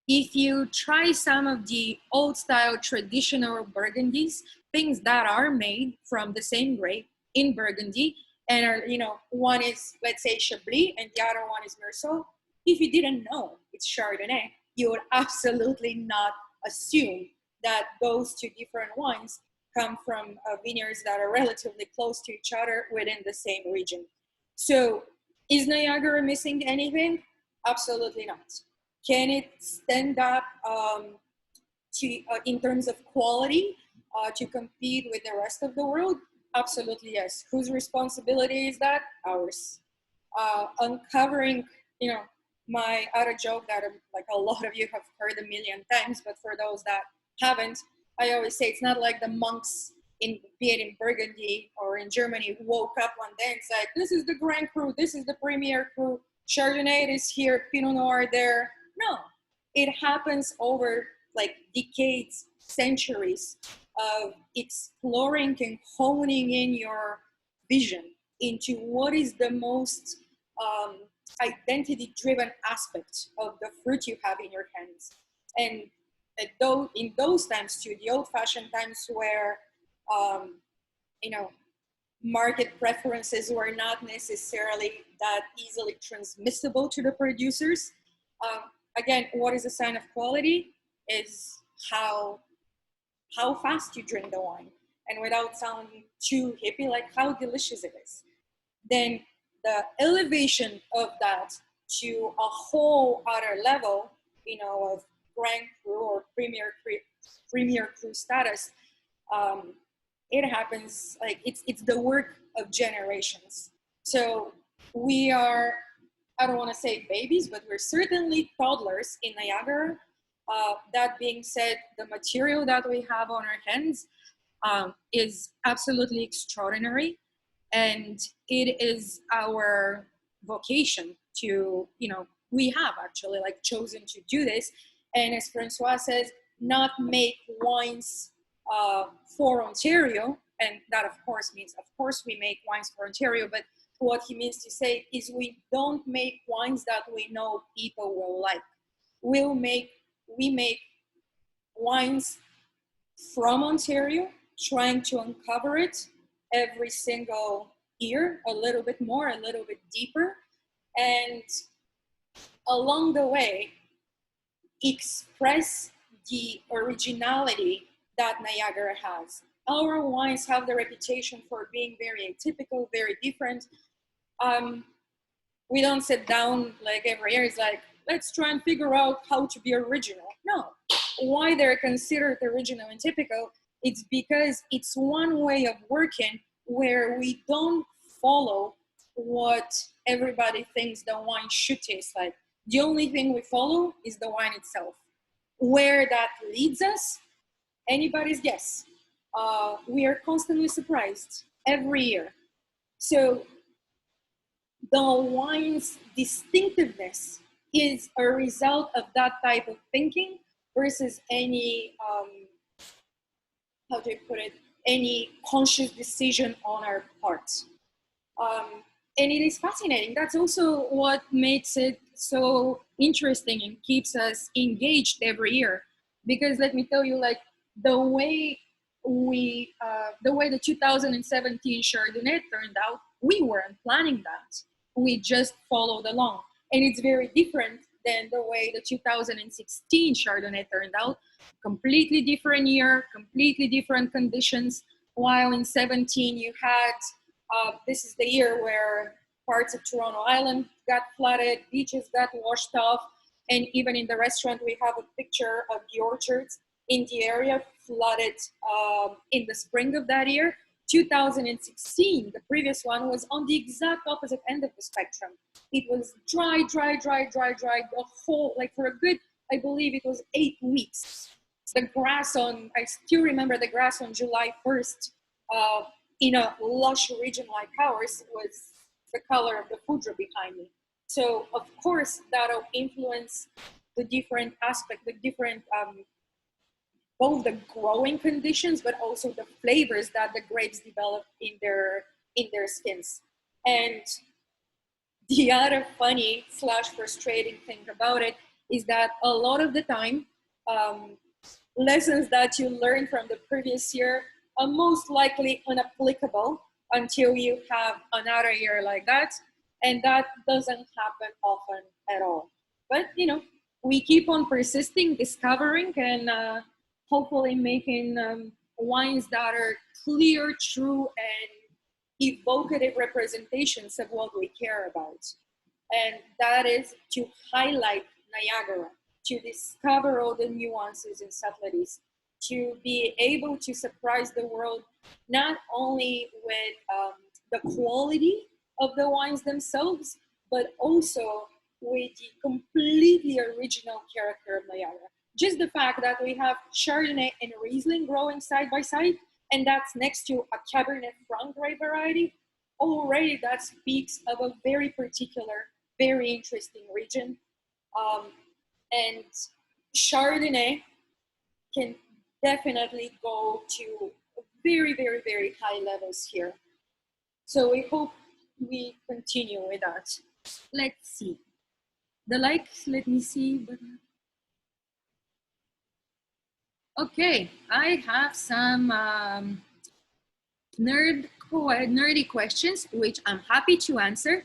if you try some of the old style traditional Burgundies, things that are made from the same grape in Burgundy, and are, one is, let's say, Chablis and the other one is Meursault, if you didn't know it's Chardonnay, you would absolutely not assume that those two different wines come from vineyards that are relatively close to each other within the same region. So is Niagara missing anything? Absolutely not. Can it stand up in terms of quality to compete with the rest of the world? Absolutely yes. Whose responsibility is that? Ours. Uncovering, you know, my other joke that like a lot of you have heard a million times, but for those that haven't, I always say it's not like the monks be it in Burgundy or in Germany, woke up one day and said, this is the Grand Cru, this is the Premier Cru, Chardonnay is here, Pinot Noir there. No, it happens over like decades, centuries of exploring and honing in your vision into what is the most identity-driven aspect of the fruit you have in your hands. And in those times too, the old-fashioned times where you know, market preferences were not necessarily that easily transmissible to the producers. Again, what is a sign of quality is how fast you drink the wine, and without sounding too hippie, like how delicious it is. Then the elevation of that to a whole other level, you know, of Grand Cru or Premier Cru status. It happens like it's the work of generations. So we are, I don't want to say babies, but we're certainly toddlers in Niagara. That being said, the material that we have on our hands is absolutely extraordinary, and it is our vocation to, you know, we have actually like chosen to do this, and as Francois says, not make wines for Ontario, and that of course means, of course we make wines for Ontario, but what he means to say is we don't make wines that we know people will like. We make wines from Ontario, trying to uncover it every single year, a little bit more, a little bit deeper, and along the way, express the originality that Niagara has. Our wines have the reputation for being very atypical, very different. We don't sit down like every year, it's like, let's try and figure out how to be original. No, why they're considered original and typical, it's because it's one way of working where we don't follow what everybody thinks the wine should taste like. The only thing we follow is the wine itself. Where that leads us, anybody's guess. We are constantly surprised every year. So the wine's distinctiveness is a result of that type of thinking versus any, how do you put it, any conscious decision on our part. And it is fascinating. That's also what makes it so interesting and keeps us engaged every year. Because let me tell you, like the way the 2017 Chardonnay turned out, we weren't planning that. We just followed along. And it's very different than the way the 2016 Chardonnay turned out. Completely different year, completely different conditions. While in 17 you had, this is the year where parts of Toronto Island got flooded, beaches got washed off, and even in the restaurant we have a picture of the orchards in the area flooded in the spring of that year. 2016, the previous one, was on the exact opposite end of the spectrum. It was dry, the whole, like for a good, I believe it was 8 weeks. The grass I still remember the grass on July 1st in a lush region like ours was the color of the foudre behind me. So of course that'll influence the different aspect, the different, both the growing conditions, but also the flavors that the grapes develop in their skins. And the other funny / frustrating thing about it is that a lot of the time, lessons that you learn from the previous year are most likely unapplicable until you have another year like that. And that doesn't happen often at all. But, you know, we keep on persisting, discovering, and hopefully making wines that are clear, true, and evocative representations of what we care about. And that is to highlight Niagara, to discover all the nuances and subtleties, to be able to surprise the world, not only with the quality of the wines themselves, but also with the completely original character of Niagara. Just the fact that we have Chardonnay and Riesling growing side by side, and that's next to a Cabernet Franc grape variety, already that speaks of a very particular, very interesting region. And Chardonnay can definitely go to very, very, very high levels here. So we hope we continue with that. Let's see. The likes, let me see. Okay, I have some nerdy questions, which I'm happy to answer.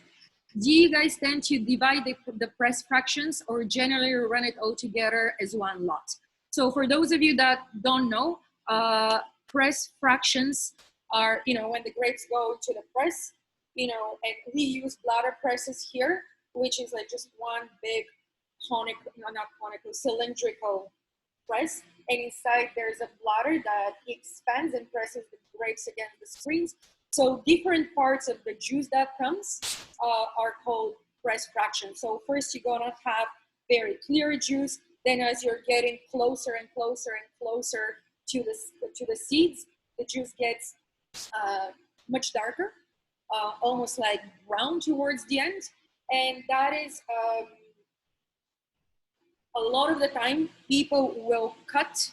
Do you guys tend to divide the press fractions or generally run it all together as one lot? So for those of you that don't know, press fractions are, when the grapes go to the press, and we use bladder presses here, which is like just one big cylindrical press. And inside there's a bladder that expands and presses the grapes against the screens. So different parts of the juice that comes are called press fractions. So first you're gonna have very clear juice. Then as you're getting closer and closer and closer to the seeds, the juice gets much darker, almost like brown towards the end. And that is, a lot of the time, people will cut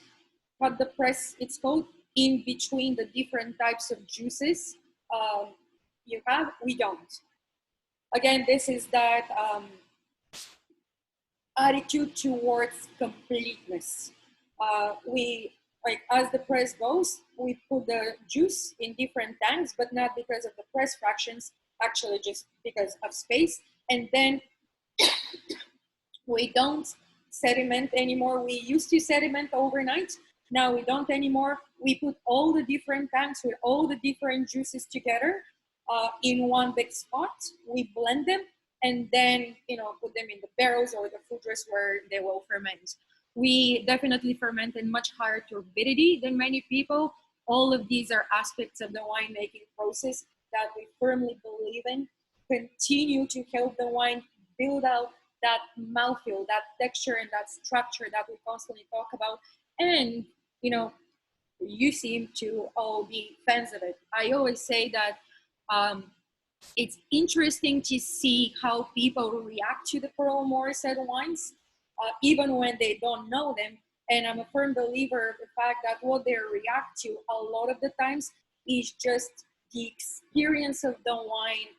the press, it's called, in between the different types of juices you have. We don't. Again, this is that attitude towards completeness. As the press goes, we put the juice in different tanks, but not because of the press fractions, actually just because of space. And then we don't sediment anymore. We used to sediment overnight. Now we don't anymore. We put all the different tanks with all the different juices together in one big spot. We blend them and then, put them in the barrels or the food rest where they will ferment. We definitely ferment in much higher turbidity than many people. All of these are aspects of the winemaking process that we firmly believe in. Continue to help the wine build out that mouthfeel, that texture, and that structure that we constantly talk about. And, you seem to all be fans of it. I always say that it's interesting to see how people react to the Pearl Morissette wines, even when they don't know them. And I'm a firm believer of the fact that what they react to a lot of the times is just the experience of the wine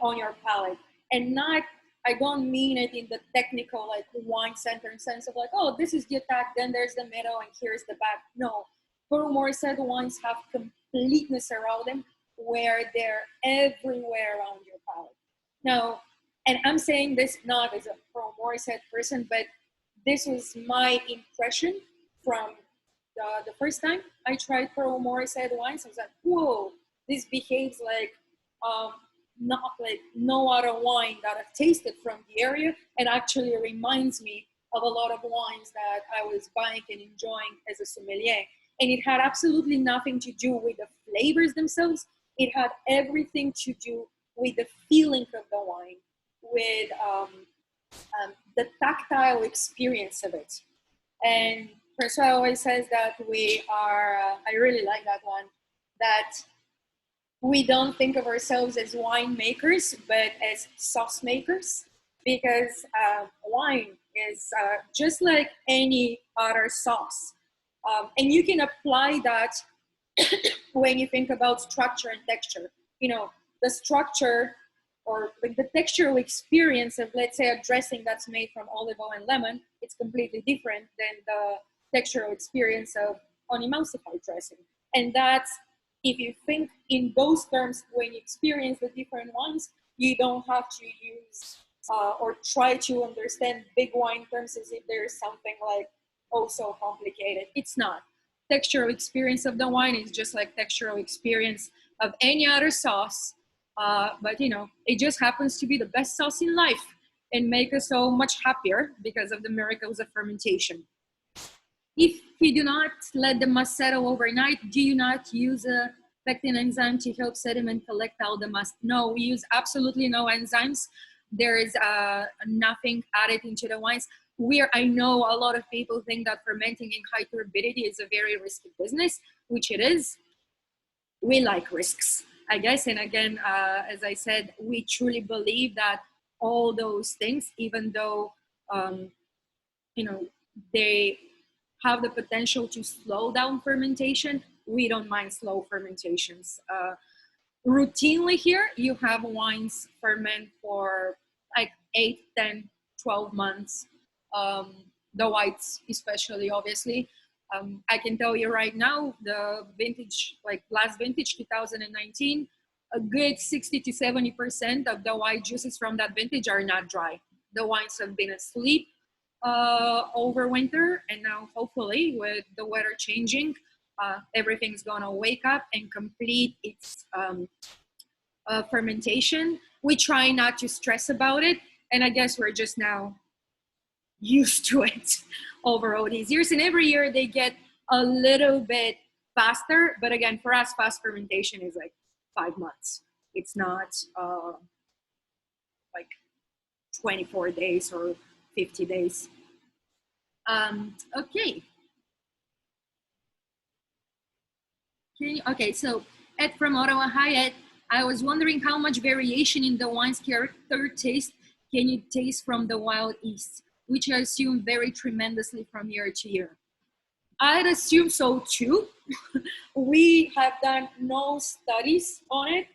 on your palate. And not, I don't mean it in the technical, like wine center sense of like, oh, this is the attack, then there's the middle, and here's the back. No, Pearl Morissette wines have completeness around them, where they're everywhere around your palate. Now, and I'm saying this not as a Pearl Morissette person, but this was my impression from the first time I tried Pearl Morissette wines. I was like, whoa, this behaves like not like no other wine that I've tasted from the area, and actually reminds me of a lot of wines that I was buying and enjoying as a sommelier. And it had absolutely nothing to do with the flavors themselves. It had everything to do with the feeling of the wine, with the tactile experience of it. And François always says that we are, I really like that one, that we don't think of ourselves as winemakers, but as sauce makers, because wine is just like any other sauce. And you can apply that when you think about structure and texture. The structure or like the textural experience of, let's say, a dressing that's made from olive oil and lemon, it's completely different than the textural experience of unemulsified dressing. And that's, if you think in those terms when you experience the different wines, you don't have to use or try to understand big wine terms as if there's something like, oh, so complicated. It's not. Textural experience of the wine is just like textural experience of any other sauce. But you know, it just happens to be the best sauce in life and make us so much happier because of the miracles of fermentation. If you do not let the must settle overnight, do you not use a pectin enzyme to help sediment collect all the must? No, we use absolutely no enzymes. There is nothing added into the wines. I know a lot of people think that fermenting in high turbidity is a very risky business, which it is. We like risks, I guess. And again, as I said, we truly believe that all those things, even though, you know, they have the potential to slow down fermentation, we don't mind slow fermentations. Routinely here, you have wines ferment for like 8, 10, 12 months. The whites especially, obviously. I can tell you right now, the vintage, like last vintage, 2019, a good 60 to 70% of the white juices from that vintage are not dry. The wines have been asleep over winter, and now hopefully with the weather changing, everything's gonna wake up and complete its fermentation. We try not to stress about it, and I guess we're just now used to it over all these years. And every year they get a little bit faster, but again, for us, fast fermentation is like 5 months. It's not like 24 days or 50 days. Okay. Okay, so Ed from Ottawa, hi Ed. I was wondering how much variation in the wine's character taste can you taste from the wild yeast, which I assume vary tremendously from year to year. I'd assume so too. We have done no studies on it.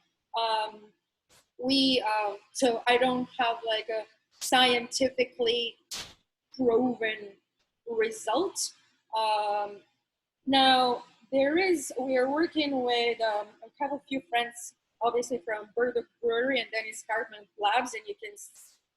So I don't have like a scientifically proven result. Now we are working with, I have a few friends, obviously from Burdock Brewery and Dennis Cartman Labs, and you can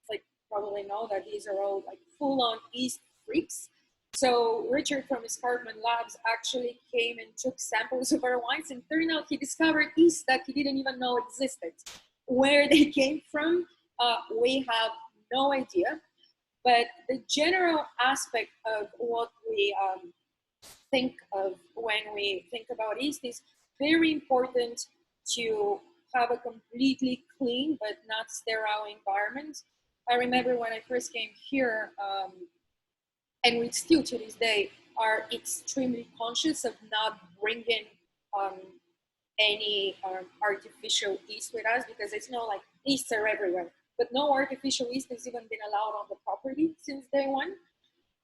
like probably know that these are all like full-on yeast freaks. So Richard from his Cartman Labs actually came and took samples of our wines, and turned out he discovered yeast that he didn't even know existed. Where they came from, we have no idea. But the general aspect of what we think of when we think about yeast is very important to have a completely clean but not sterile environment. I remember when I first came here, and we still to this day are extremely conscious of not bringing any artificial yeast with us, because it's not like yeasts are everywhere, but no artificial yeast has even been allowed on the property since day one.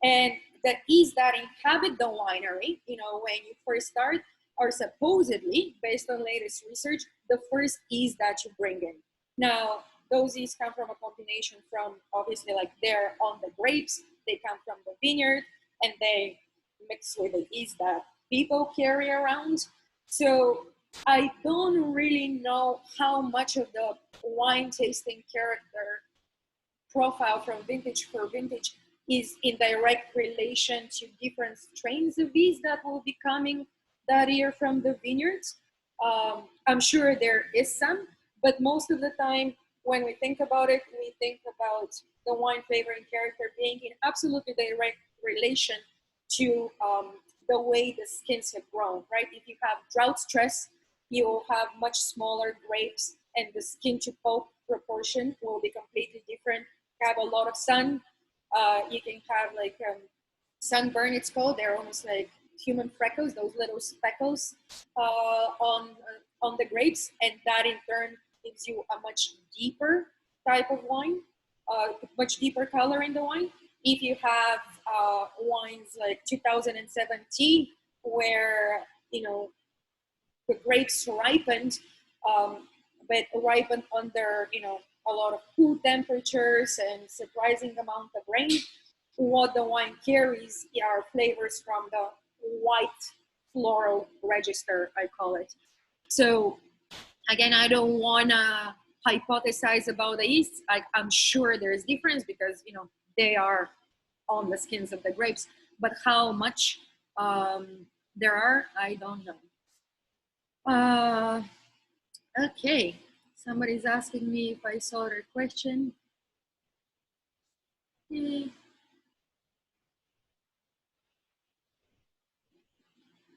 And the yeast that inhabit the winery, you know, when you first start, are supposedly, based on latest research, the first yeast that you bring in. Now, those yeast come from a combination from, obviously, like they're on the grapes, they come from the vineyard, and they mix with the yeast that people carry around. So I don't really know how much of the wine tasting character profile from vintage for vintage is in direct relation to different strains of yeast that will be coming that year from the vineyards. I'm sure there is some, but most of the time when we think about it, we think about the wine flavor and character being in absolutely direct relation to the way the skins have grown, right? If you have drought stress, you will have much smaller grapes, and the skin to pulp proportion will be completely different. You have a lot of sun, you can have like sunburn, it's called. They're almost like human freckles, those little speckles on the grapes, and that in turn gives you a much deeper type of wine, much deeper color in the wine. If you have wines like 2017, where, you know, the grapes ripened, but ripened under, you know, a lot of cool temperatures and surprising amount of rain, what the wine carries are flavors from the white floral register, I call it. So again, I don't want to hypothesize about the yeast. I'm sure there's difference because, you know, they are on the skins of the grapes, but how much there are, I don't know. Okay, somebody's asking me if I saw their question.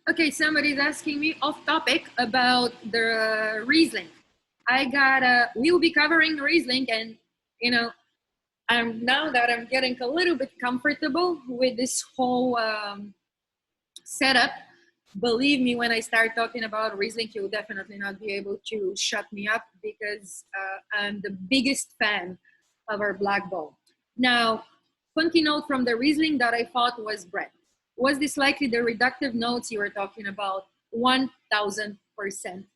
Okay, somebody's asking me off topic about the Riesling. We'll be covering Riesling, and you know, now that I'm getting a little bit comfortable with this whole setup, believe me, when I start talking about Riesling, you'll definitely not be able to shut me up because I'm the biggest fan of our Black Bowl. Now, funky note from the Riesling that I thought was bread. Was this likely the reductive notes you were talking about? 1000%,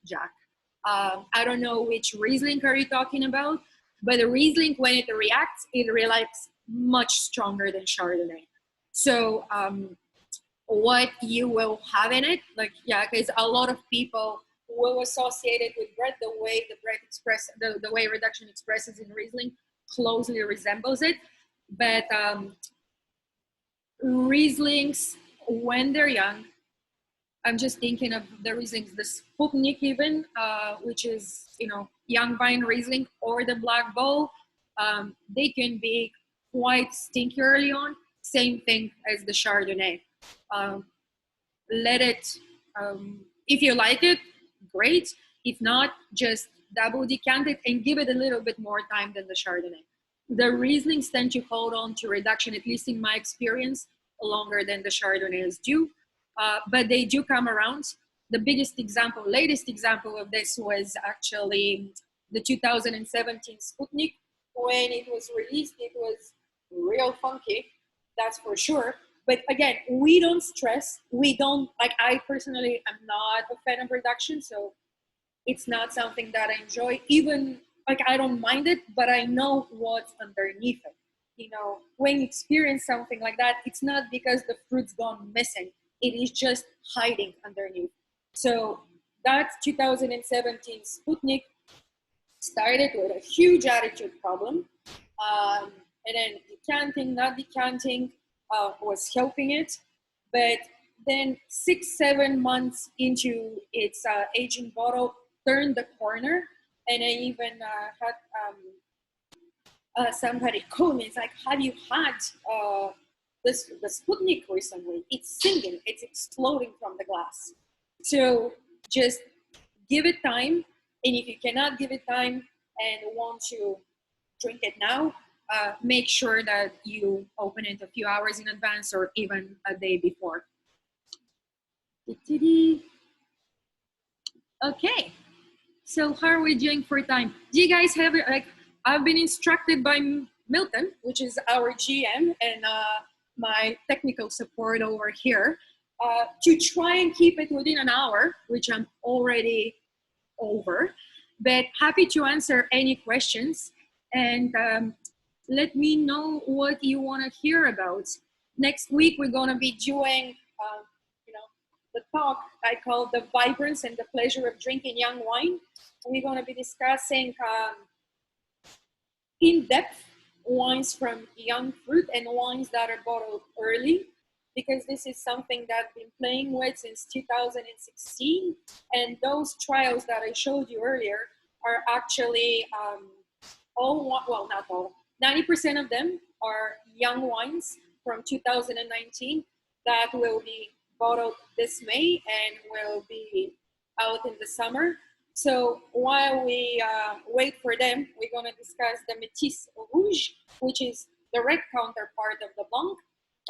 Jack. I don't know which Riesling are you talking about, but the Riesling, when it reacts much stronger than Chardonnay. So what you will have in it, like, yeah, because a lot of people will associate it with bread, the way the way reduction expresses in Riesling closely resembles it. But Rieslings, when they're young, I'm just thinking of the Rieslings, the Sputnik even, which is, young vine Riesling, or the Black Bowl. They can be quite stinky early on. Same thing as the Chardonnay. Let it, if you like it, great. If not, just double decant it and give it a little bit more time than the Chardonnay. The Rieslings tend to hold on to reduction, at least in my experience, longer than the Chardonnays do. But they do come around. The latest example of this was actually the 2017 Sputnik. When it was released, it was real funky, that's for sure. But again, we don't stress. I personally am not a fan of reduction, so it's not something that I enjoy. Even, I don't mind it, but I know what's underneath it. When you experience something like that, it's not because the fruit's gone missing. It is just hiding underneath. So that 2017 Sputnik started with a huge attitude problem. And then decanting, not decanting, was helping it. But then 6-7 months into its aging bottle, turned the corner. And I even had somebody call me. It's like, have you had the Sputnik recently? It's singing, it's exploding from the glass. So just give it time. And if you cannot give it time and want to drink it now, make sure that you open it a few hours in advance or even a day before. Okay, so how are we doing for time? Do you guys have, I've been instructed by Milton, which is our GM and my technical support over here, to try and keep it within an hour, which I'm already over, but happy to answer any questions. And let me know what you want to hear about. Next week, we're going to be doing, the talk I call The Vibrance and the Pleasure of Drinking Young Wine. We're going to be discussing in-depth wines from young fruit and wines that are bottled early, because this is something that I've been playing with since 2016. And those trials that I showed you earlier are actually not all, 90% of them are young wines from 2019 that will be bottled this May and will be out in the summer. So while we wait for them, we're going to discuss the Metis Rouge, which is the red counterpart of the Blanc.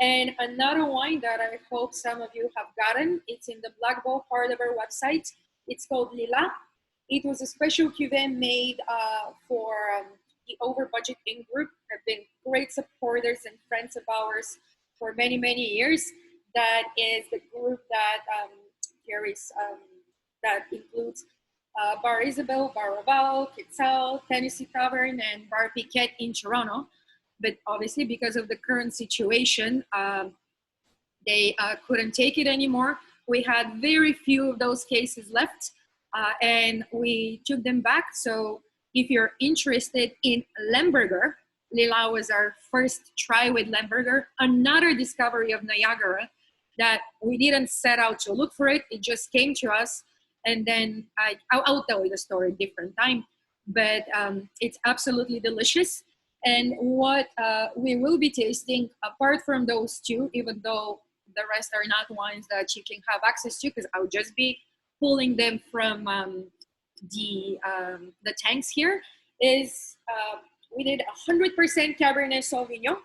And another wine that I hope some of you have gotten, it's in the Black Bowl part of our website. It's called Lila. It was a special cuvée made for the Over Budget In group. Have been great supporters and friends of ours for many, many years. That is the group that carries, that includes Bar Isabel, Bar Raval, Quetzal, Tennessee Tavern, and Bar Piquet in Toronto. But obviously, because of the current situation, they couldn't take it anymore. We had very few of those cases left, and we took them back. So if you're interested in Lemberger, Lila was our first try with Lemberger, another discovery of Niagara that we didn't set out to look for it. It just came to us. And then I'll tell you the story different time, but it's absolutely delicious. And what we will be tasting, apart from those two, even though the rest are not wines that you can have access to, because I'll just be pulling them from the tanks here, is we did 100% Cabernet Sauvignon.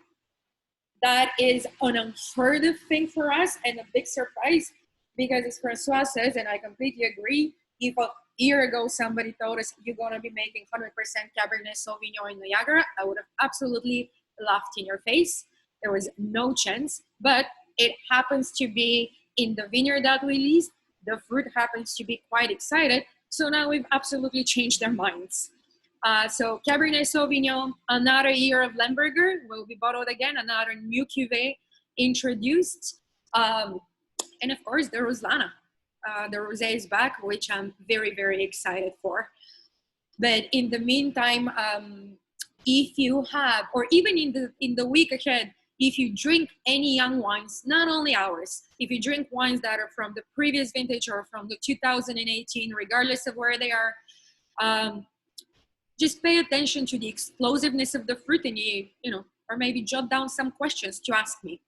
That is an unheard of thing for us and a big surprise, because as Francois says, and I completely agree, if a year ago somebody told us you're going to be making 100% Cabernet Sauvignon in Niagara, I would have absolutely laughed in your face. There was no chance, but it happens to be in the vineyard that we leased. The fruit happens to be quite excited, so now we've absolutely changed their minds. So Cabernet Sauvignon, another year of Lemberger will be bottled again, another new cuvée introduced. And of course, the Roslana. The rosé is back, which I'm very, very excited for. But in the meantime, if you have, or even in the week ahead, if you drink any young wines, not only ours, if you drink wines that are from the previous vintage or from the 2018, regardless of where they are, just pay attention to the explosiveness of the fruit, and you know, or maybe jot down some questions to ask me.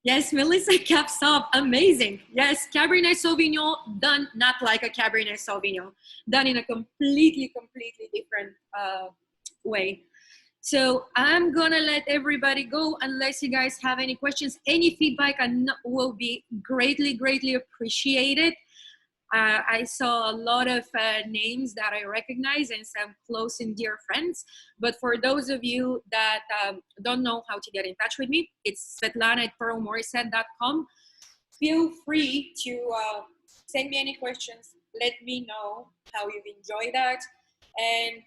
Yes, Melissa caps up, amazing. Yes, Cabernet Sauvignon done not like a Cabernet Sauvignon, done in a completely different way. So I'm gonna let everybody go unless you guys have any questions. Any feedback will be greatly appreciated. I saw a lot of names that I recognize and some close and dear friends. But for those of you that don't know how to get in touch with me, it's Svetlana@pearlmorissette.com. Feel free to send me any questions. Let me know how you've enjoyed that, and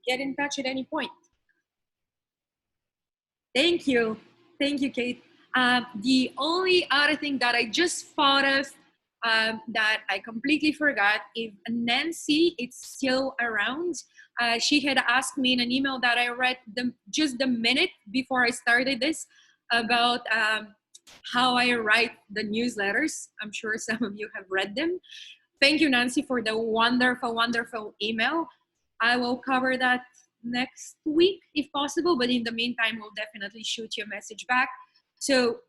get in touch at any point. Thank you, Kate. The only other thing that I just thought of that I completely forgot, if Nancy is still around, she had asked me in an email that I read just the minute before I started this about how I write the newsletters. I'm sure some of you have read them. Thank you, Nancy, for the wonderful email. I will cover that next week if possible, but in the meantime, we'll definitely shoot you a message back. So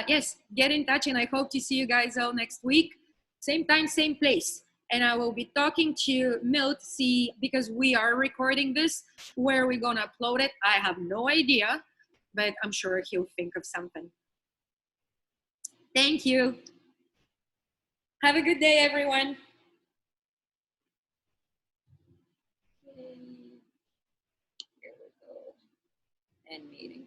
yes, get in touch, and I hope to see you guys all next week. Same time, same place. And I will be talking to Milt, see, because we are recording this, where we're gonna upload it. I have no idea, but I'm sure he'll think of something. Thank you. Have a good day, everyone. Here we go. End meeting.